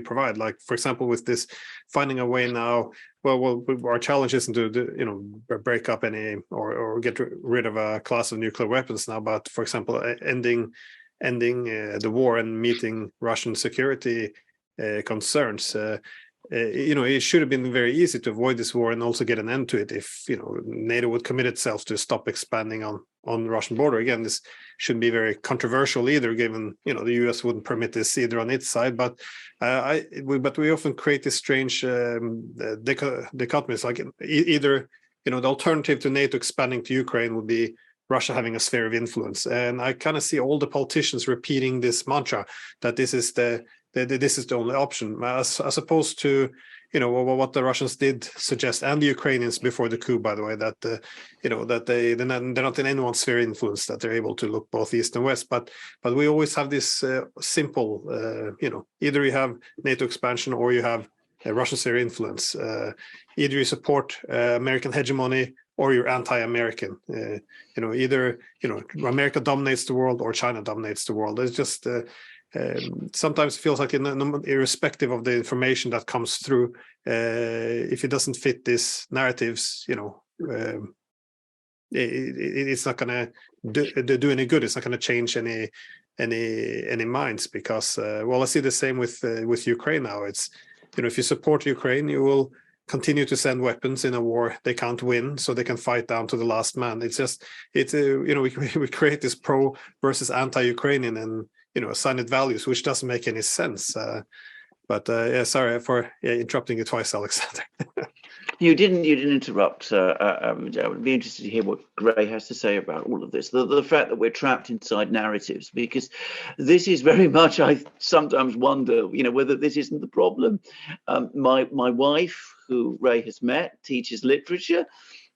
provide. Like, for example, with this finding a way now. Well, our challenge isn't to break up any or get rid of a class of nuclear weapons now, but for example, ending the war and meeting Russian security concerns. It should have been very easy to avoid this war and also get an end to it if NATO would commit itself to stop expanding on the Russian border. Again, this shouldn't be very controversial either, given the US wouldn't permit this either on its side. But we often create this strange dichotomies, like either the alternative to NATO expanding to Ukraine would be Russia having a sphere of influence, and I kind of see all the politicians repeating this mantra that this is the only option, as opposed to what the Russians did suggest, and the Ukrainians before the coup, by the way, that that they're not in anyone's sphere of influence, that they're able to look both east and west. But we always have this simple, either you have NATO expansion or you have a Russian sphere of influence. Either you support American hegemony or you're anti-American. Either America dominates the world or China dominates the world. It's just sometimes it feels like, irrespective of the information that comes through, if it doesn't fit these narratives, it's not going to do any good. It's not going to change any minds, because well, I see the same with Ukraine now. It's, if you support Ukraine, you will continue to send weapons in a war they can't win, so they can fight down to the last man. It's just, we create this pro versus anti-Ukrainian and assigned values, which doesn't make any sense. But yeah, sorry for interrupting you twice, Alexander. You didn't interrupt. I would be interested to hear what Gray has to say about all of this. The fact that we're trapped inside narratives, because this is very much, I sometimes wonder, whether this isn't the problem. My wife, who Ray has met, teaches literature,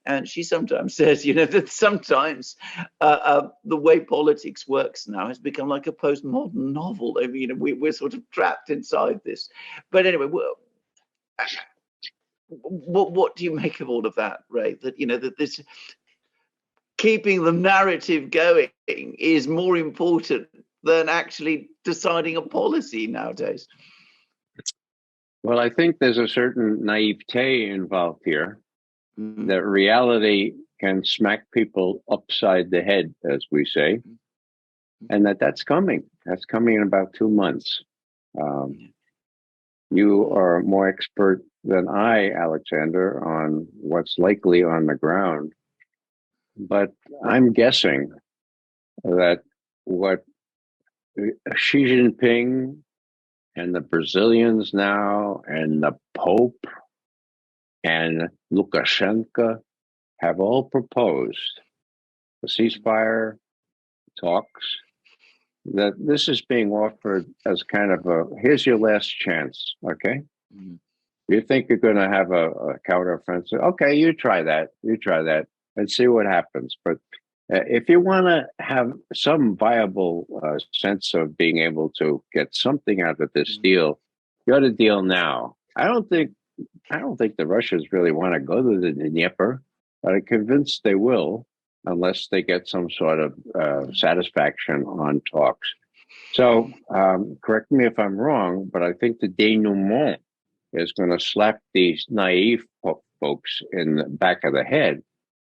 and she sometimes says, that sometimes the way politics works now has become like a postmodern novel. I mean, we're sort of trapped inside this. But anyway, what do you make of all of that, Ray? That that this keeping the narrative going is more important than actually deciding a policy nowadays. Well, I think there's a certain naivete involved here, that reality can smack people upside the head, as we say, and that's coming. That's coming in about 2 months. You are more expert than I, Alexander, on what's likely on the ground. But I'm guessing that what Xi Jinping and the Brazilians now and the Pope and Lukashenko have all proposed, the ceasefire talks, that this is being offered as kind of here's your last chance, okay? You think you're going to have a counteroffensive? Okay, you try that, and see what happens. But if you want to have some viable sense of being able to get something out of this deal, you got to deal now. I don't think the Russians really want to go to the Dnieper, but I'm convinced they will, unless they get some sort of satisfaction on talks. So correct me if I'm wrong, but I think the denouement is going to slap these naive folks in the back of the head.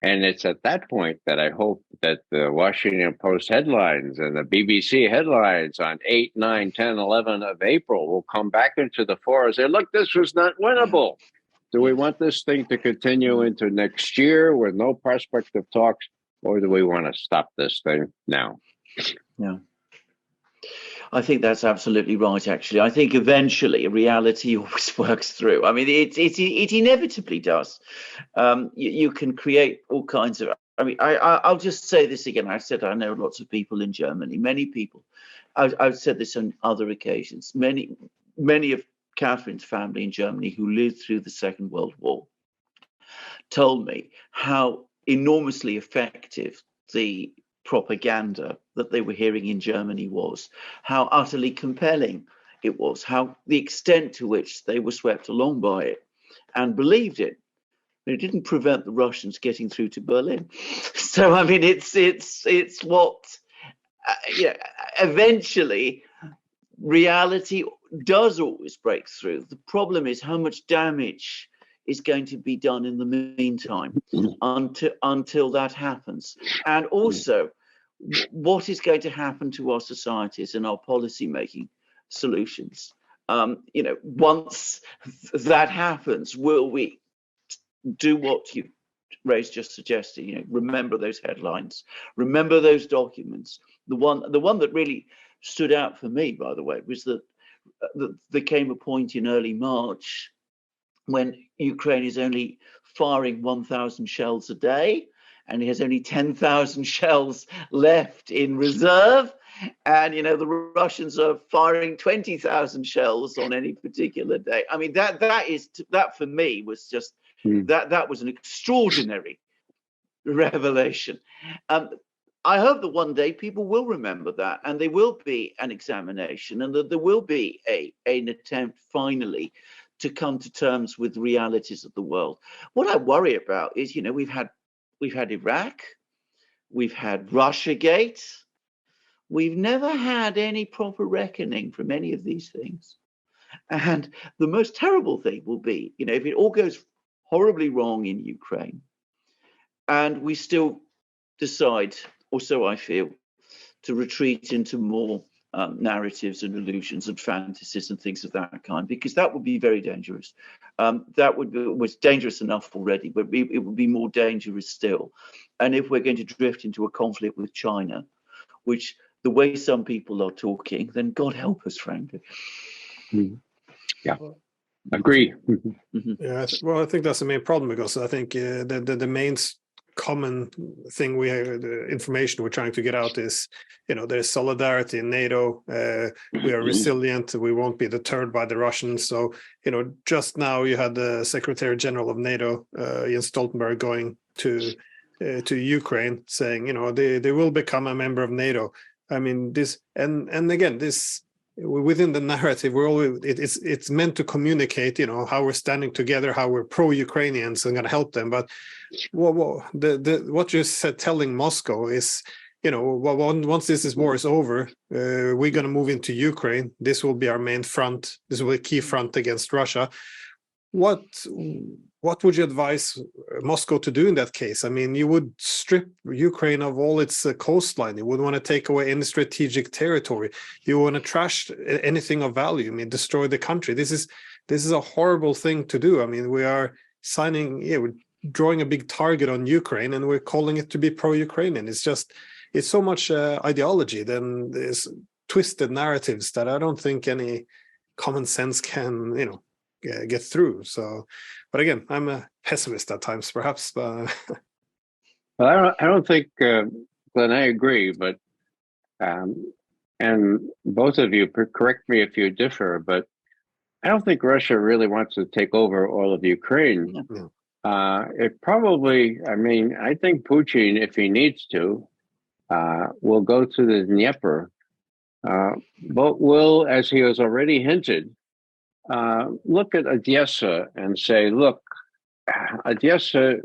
And it's at that point that I hope that the Washington Post headlines and the BBC headlines on 8, 9, 10, 11 of April will come back into the fore and say, look, this was not winnable. Do we want this thing to continue into next year with no prospect of talks, or do we want to stop this thing now? Yeah. I think that's absolutely right, actually. I think eventually reality always works through. I mean, it inevitably does. You can create all kinds of... I mean, I'll just say this again. I said I know lots of people in Germany, many people. I've said this on other occasions. Many of Catherine's family in Germany who lived through the Second World War told me how enormously effective the propaganda that they were hearing in Germany was, how utterly compelling it was, how the extent to which they were swept along by it and believed it. But it didn't prevent the Russians getting through to Berlin. So I mean, it's what eventually reality does always break through. The problem is how much damage is going to be done in the meantime until that happens, and also what is going to happen to our societies and our policy making solutions. Once that happens, will we do what Ray's just suggested? Remember those headlines, remember those documents. The one that really stood out for me, by the way, was that there came a point in early March when Ukraine is only firing 1,000 shells a day, and it has only 10,000 shells left in reserve. And, the Russians are firing 20,000 shells on any particular day. I mean, that for me was just, that was an extraordinary revelation. I hope that one day people will remember that, and there will be an examination, and that there will be an attempt finally to come to terms with the realities of the world. What I worry about is, we've had Iraq, we've had Russiagate, we've never had any proper reckoning from any of these things. And the most terrible thing will be, if it all goes horribly wrong in Ukraine, and we still decide, or so I feel, to retreat into more narratives and illusions and fantasies and things of that kind, because that would be very dangerous. Was dangerous enough already, but it would be more dangerous still. And if we're going to drift into a conflict with China, which the way some people are talking, then God help us, frankly. Yeah, agree. Yeah, well, I think that's the main problem, because I think the main common thing the information we're trying to get out is, there's solidarity in NATO. We are resilient. We won't be deterred by the Russians. So, just now you had the Secretary General of NATO, Jens Stoltenberg, going to Ukraine, saying, they will become a member of NATO. I mean, this and again, this within the narrative, it's meant to communicate, how we're standing together, how we're pro-Ukrainians and going to help them. But what you're telling Moscow is, once this war is over, we're going to move into Ukraine. This will be our main front. This will be a key front against Russia. What would you advise Moscow to do in that case? I mean, you would strip Ukraine of all its coastline. You wouldn't want to take away any strategic territory. You want to trash anything of value. I mean, destroy the country. This is a horrible thing to do. I mean, we are we're drawing a big target on Ukraine, and we're calling it to be pro-Ukrainian. It's so much ideology. Then there's twisted narratives that I don't think any common sense can, get through. So, but again, I'm a pessimist at times, perhaps. But well, I don't think, Glenn, I agree, but and both of you correct me if you differ, but I don't think Russia really wants to take over all of Ukraine. Yeah. It probably, I think Putin, if he needs to, will go to the Dnieper, but will, as he has already hinted, look at Odessa and say, look, Odessa,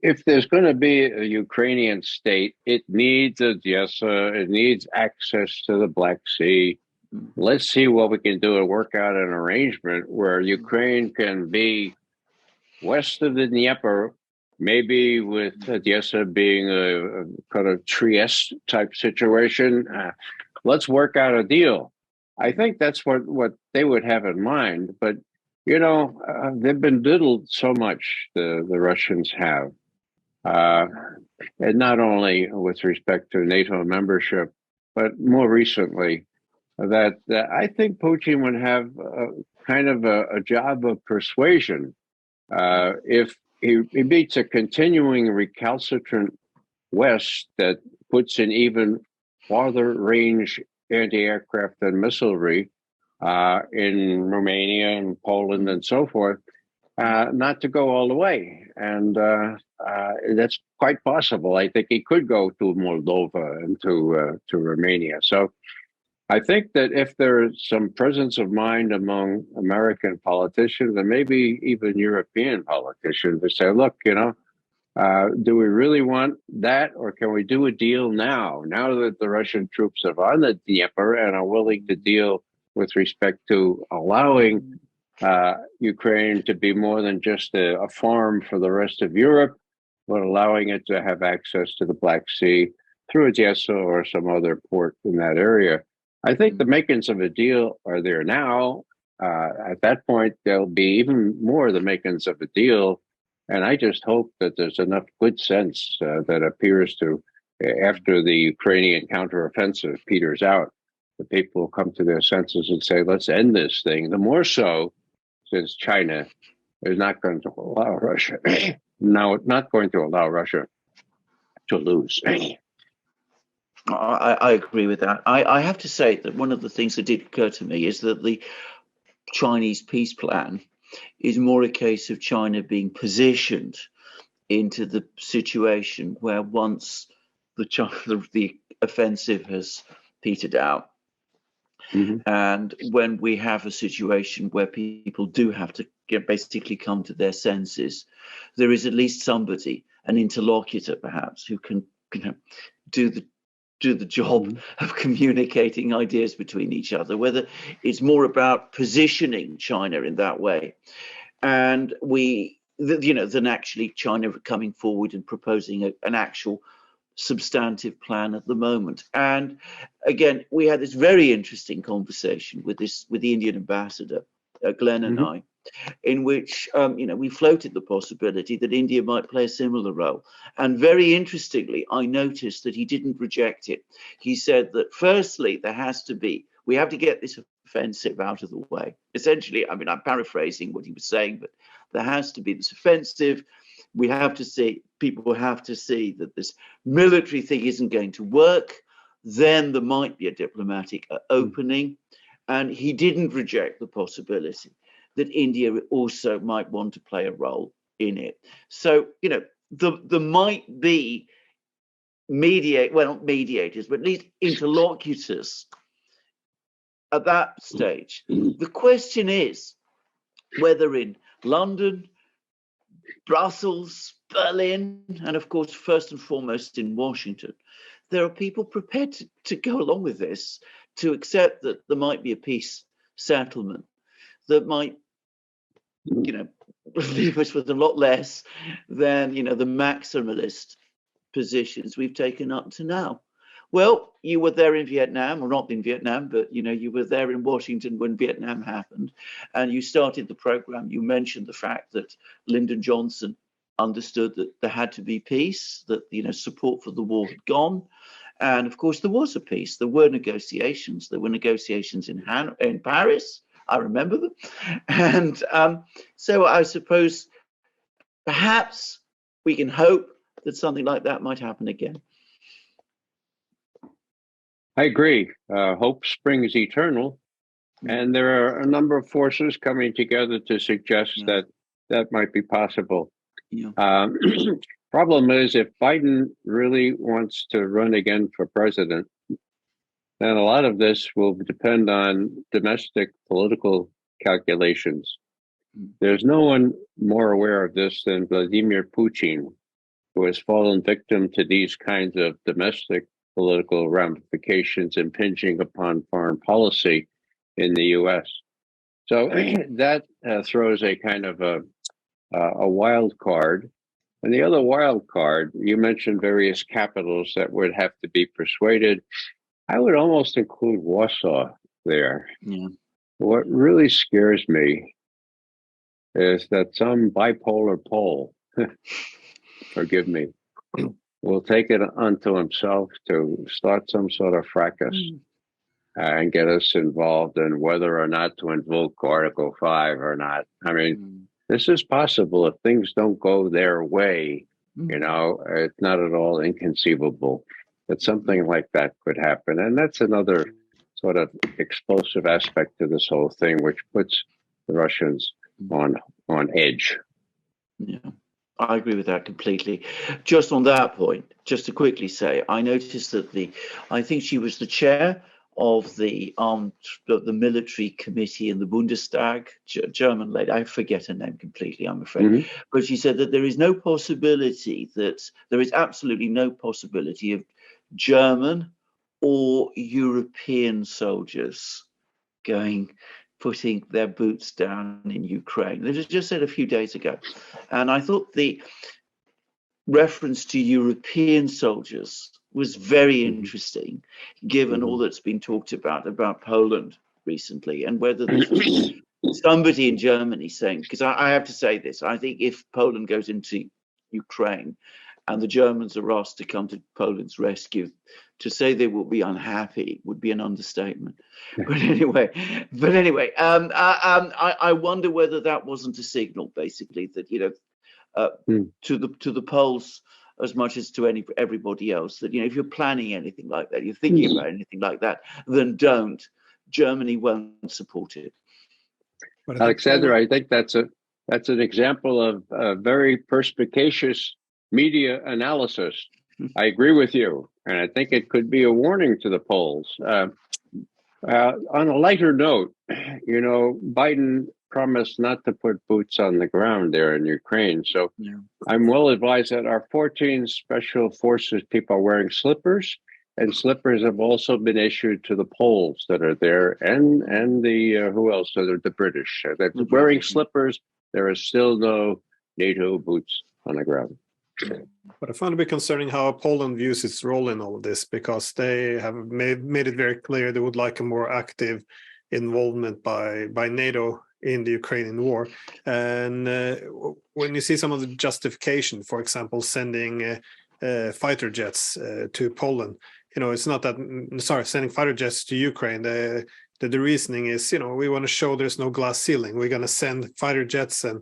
if there's going to be a Ukrainian state, it needs Odessa, it needs access to the Black Sea. Let's see what we can do to work out an arrangement where Ukraine can be west of the Dnieper, maybe with Odessa being a kind of Trieste type situation. Let's work out a deal. I think that's what they would have in mind. But, they've been diddled so much, the Russians have. And not only with respect to NATO membership, but more recently, that I think Putin would have kind of a job of persuasion. If he beats a continuing recalcitrant West that puts in even farther range anti-aircraft and missilery in Romania and Poland and so forth, not to go all the way. And that's quite possible. I think he could go to Moldova and to Romania. So I think that if there's some presence of mind among American politicians and maybe even European politicians to say, look, do we really want that, or can we do a deal now that the Russian troops are on the Dnieper and are willing to deal with respect to allowing Ukraine to be more than just a farm for the rest of Europe, but allowing it to have access to the Black Sea through Odessa or some other port in that area? I think the makings of a deal are there now. At that point, there'll be even more the makings of a deal. And I just hope that there's enough good sense that appears to, after the Ukrainian counteroffensive peters out, the people will come to their senses and say, let's end this thing. The more so since China is not going to allow Russia, not going to allow Russia to lose. I agree with that. I have to say that one of the things that did occur to me is that the Chinese peace plan is more a case of China being positioned into the situation where once the offensive has petered out, and when we have a situation where people do have to basically come to their senses, there is at least somebody, an interlocutor perhaps, who can do the job of communicating ideas between each other, whether it's more about positioning China in that way. And we than actually China coming forward and proposing an actual substantive plan at the moment. And again, we had this very interesting conversation with the Indian ambassador, Glenn and I, in which we floated the possibility that India might play a similar role. And very interestingly, I noticed that he didn't reject it. He said that firstly, we have to get this offensive out of the way. Essentially, I mean, I'm paraphrasing what he was saying, but there has to be this offensive. People have to see that this military thing isn't going to work. Then there might be a diplomatic opening. And he didn't reject the possibility that India also might want to play a role in it. So, there might be not mediators, but at least interlocutors at that stage. The question is whether in London, Brussels, Berlin, and of course, first and foremost in Washington, there are people prepared to go along with this, to accept that there might be a peace settlement that might, leave us with a lot less than, the maximalist positions we've taken up to now. Well, you were there in Vietnam, or not in Vietnam, but, you were there in Washington when Vietnam happened, and you started the program. You mentioned the fact that Lyndon Johnson understood that there had to be peace, that, support for the war had gone. And of course, there was a peace. There were negotiations. There were negotiations in Paris. I remember them. And so I suppose perhaps we can hope that something like that might happen again. I agree. Hope springs eternal. And there are a number of forces coming together to suggest that might be possible. Yeah. Problem is, if Biden really wants to run again for president, then a lot of this will depend on domestic political calculations. There's no one more aware of this than Vladimir Putin, who has fallen victim to these kinds of domestic political ramifications impinging upon foreign policy in the U.S. So that throws a kind of a wild card. And the other wild card, you mentioned various capitals that would have to be persuaded. I would almost include Warsaw there. Yeah. What really scares me is that some bipolar Pole, forgive me, will take it unto himself to start some sort of fracas and get us involved in whether or not to invoke Article 5 or not. I mean, this is possible if things don't go their way. It's not at all inconceivable that something like that could happen. And that's another sort of explosive aspect to this whole thing, which puts the Russians on edge. Yeah, I agree with that completely. Just on that point, just to quickly say, I noticed that I think she was the chair of the military committee in the Bundestag, German lady. I forget her name completely, I'm afraid. But she said that there is absolutely no possibility of German or European soldiers putting their boots down in Ukraine. This was just said a few days ago. And I thought the reference to European soldiers was very interesting, given all that's been talked about Poland recently, and whether this was somebody in Germany saying, because I have to say this, I think if Poland goes into Ukraine and the Germans are asked to come to Poland's rescue, to say they will be unhappy would be an understatement. But anyway, I wonder whether that wasn't a signal, basically, that to the Poles, as much as to everybody else, that if you're planning anything like that, you're thinking about anything like that, then don't. Germany won't support it. Alexander, I think that's an example of very perspicacious media analysis. I agree with you, and I think it could be a warning to the Poles. On a lighter note, Biden promised not to put boots on the ground there in Ukraine. So I'm well advised that our 14 special forces people are wearing slippers, and slippers have also been issued to the Poles that are there, and the who else? So the British. They're wearing slippers. There is still NATO boots on the ground. But I find it a bit concerning how Poland views its role in all of this, because they have made it very clear they would like a more active involvement by NATO in the Ukrainian war. And when you see some of the justification, for example, sending fighter jets to Poland, it's not that, sending fighter jets to Ukraine, the reasoning is, we want to show there's no glass ceiling. We're going to send fighter jets and,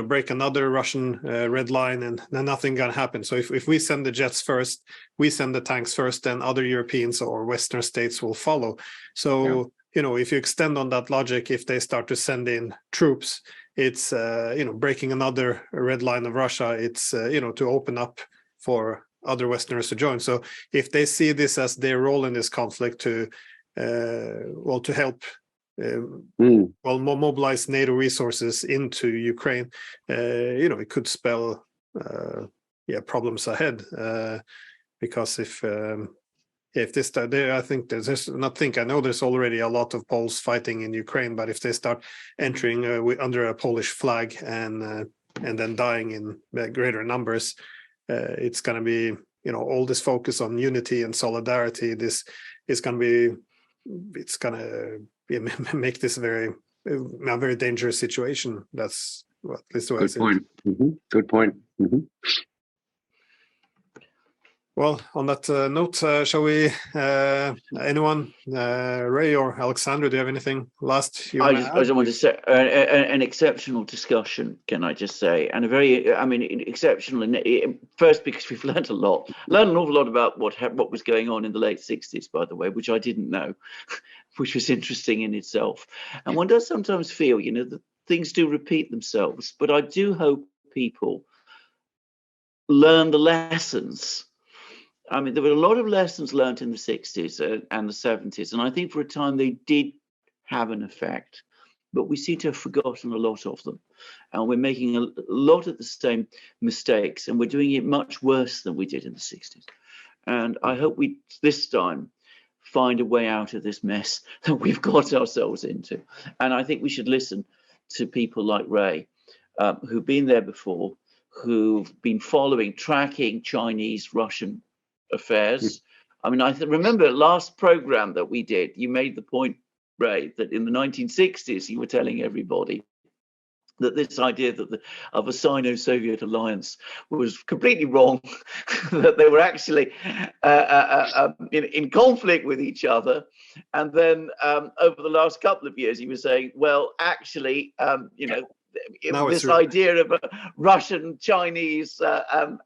break another Russian red line, and nothing going to happen. So if we send the jets first, we send the tanks first, then other Europeans or Western states will follow. So, if you extend on that logic, if they start to send in troops, it's, breaking another red line of Russia. It's, to open up for other Westerners to join. So if they see this as their role in this conflict to help mobilize NATO resources into Ukraine, it could spell problems ahead, because if this I know there's already a lot of Poles fighting in Ukraine, but if they start entering under a Polish flag and then dying in greater numbers, it's going to be all this focus on unity and solidarity. This is going to make this a very dangerous situation. That's at least the way I see it. Good point. Well, on that note, shall we? Anyone, Ray or Alexander, do you have anything last? I just want to say an exceptional discussion. Can I just say, and exceptional. First, because we've learned an awful lot about what was going on in the late '60s, by the way, which I didn't know, which was interesting in itself. And one does sometimes feel, that things do repeat themselves. But I do hope people learn the lessons. There were a lot of lessons learned in the 60s and the 70s, and I think for a time they did have an effect, but we seem to have forgotten a lot of them, and we're making a lot of the same mistakes, and we're doing it much worse than we did in the 60s. And I hope we this time find a way out of this mess that we've got ourselves into. And I think we should listen to people like Ray, who've been there before, who've been tracking Chinese, Russian affairs. I remember last program that we did, you made the point, Ray, that in the 1960s you were telling everybody that this idea of a Sino-Soviet alliance was completely wrong, that they were actually in conflict with each other. And then over the last couple of years, he was saying, well, actually, this idea of a Russian-Chinese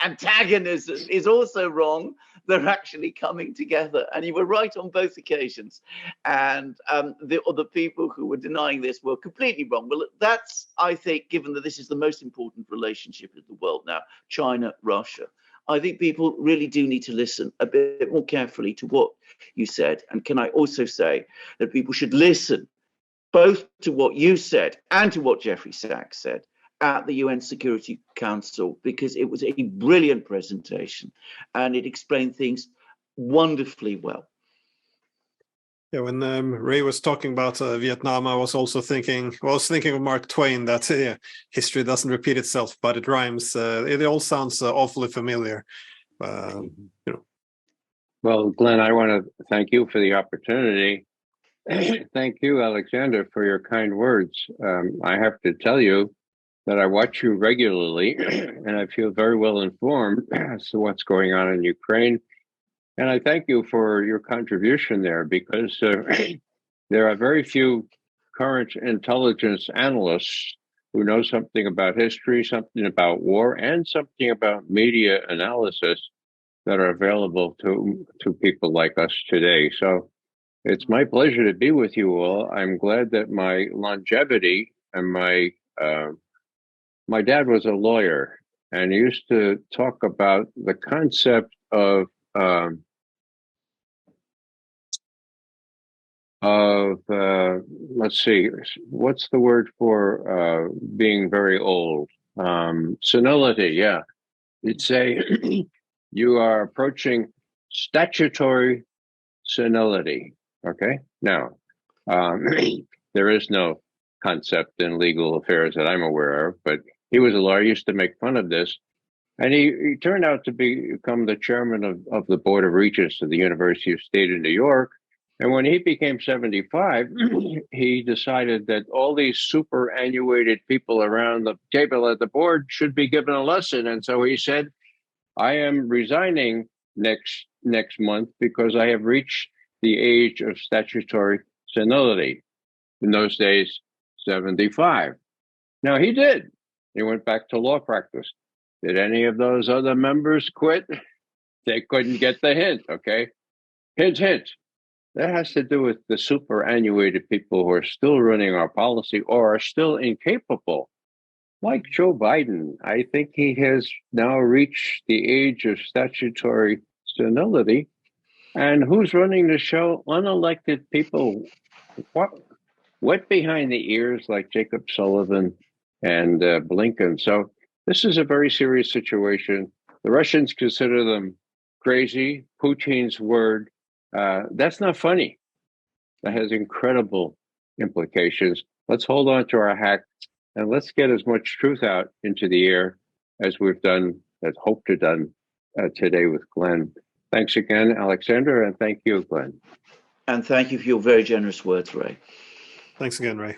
antagonism is also wrong. They're actually coming together. And you were right on both occasions. And the other people who were denying this were completely wrong. Well, that's, I think, given that this is the most important relationship in the world now, China, Russia, I think people really do need to listen a bit more carefully to what you said. And can I also say that people should listen both to what you said and to what Jeffrey Sachs said at the UN Security Council, because it was a brilliant presentation and it explained things wonderfully well. Yeah, when Ray was talking about Vietnam, I was also thinking of Mark Twain, that history doesn't repeat itself, but it rhymes. It all sounds awfully familiar. Well, Glenn, I want to thank you for the opportunity. Thank you, Alexander, for your kind words. I have to tell you that I watch you regularly and I feel very well informed as to what's going on in Ukraine. And I thank you for your contribution there, because there are very few current intelligence analysts who know something about history, something about war, and something about media analysis that are available to people like us today. So it's my pleasure to be with you all. I'm glad that my longevity and my dad was a lawyer and he used to talk about the concept of let's see, what's the word for being very old? Senility, yeah. You'd say you are approaching statutory senility. Okay. Now, there is no concept in legal affairs that I'm aware of, but He was a lawyer, used to make fun of this. And he turned out to become the chairman of the Board of Regents of the University of State of New York. And when he became 75, he decided that all these superannuated people around the table at the board should be given a lesson. And so he said, I am resigning next month because I have reached the age of statutory senility. In those days, 75. Now he did. He went back to law practice. Did any of those other members quit? They couldn't get the hint, okay? Hint, hint. That has to do with the superannuated people who are still running our policy or are still incapable. Like Joe Biden, I think he has now reached the age of statutory senility. And who's running the show? Unelected people, wet behind the ears like Jacob Sullivan and Blinken. So this is a very serious situation. The Russians consider them crazy. Putin's word, that's not funny. That has incredible implications. Let's hold on to our hacks and let's get as much truth out into the air as we've done, as hope to done today with Glenn. Thanks again, Alexander, and thank you, Glenn. And thank you for your very generous words, Ray. Thanks again, Ray.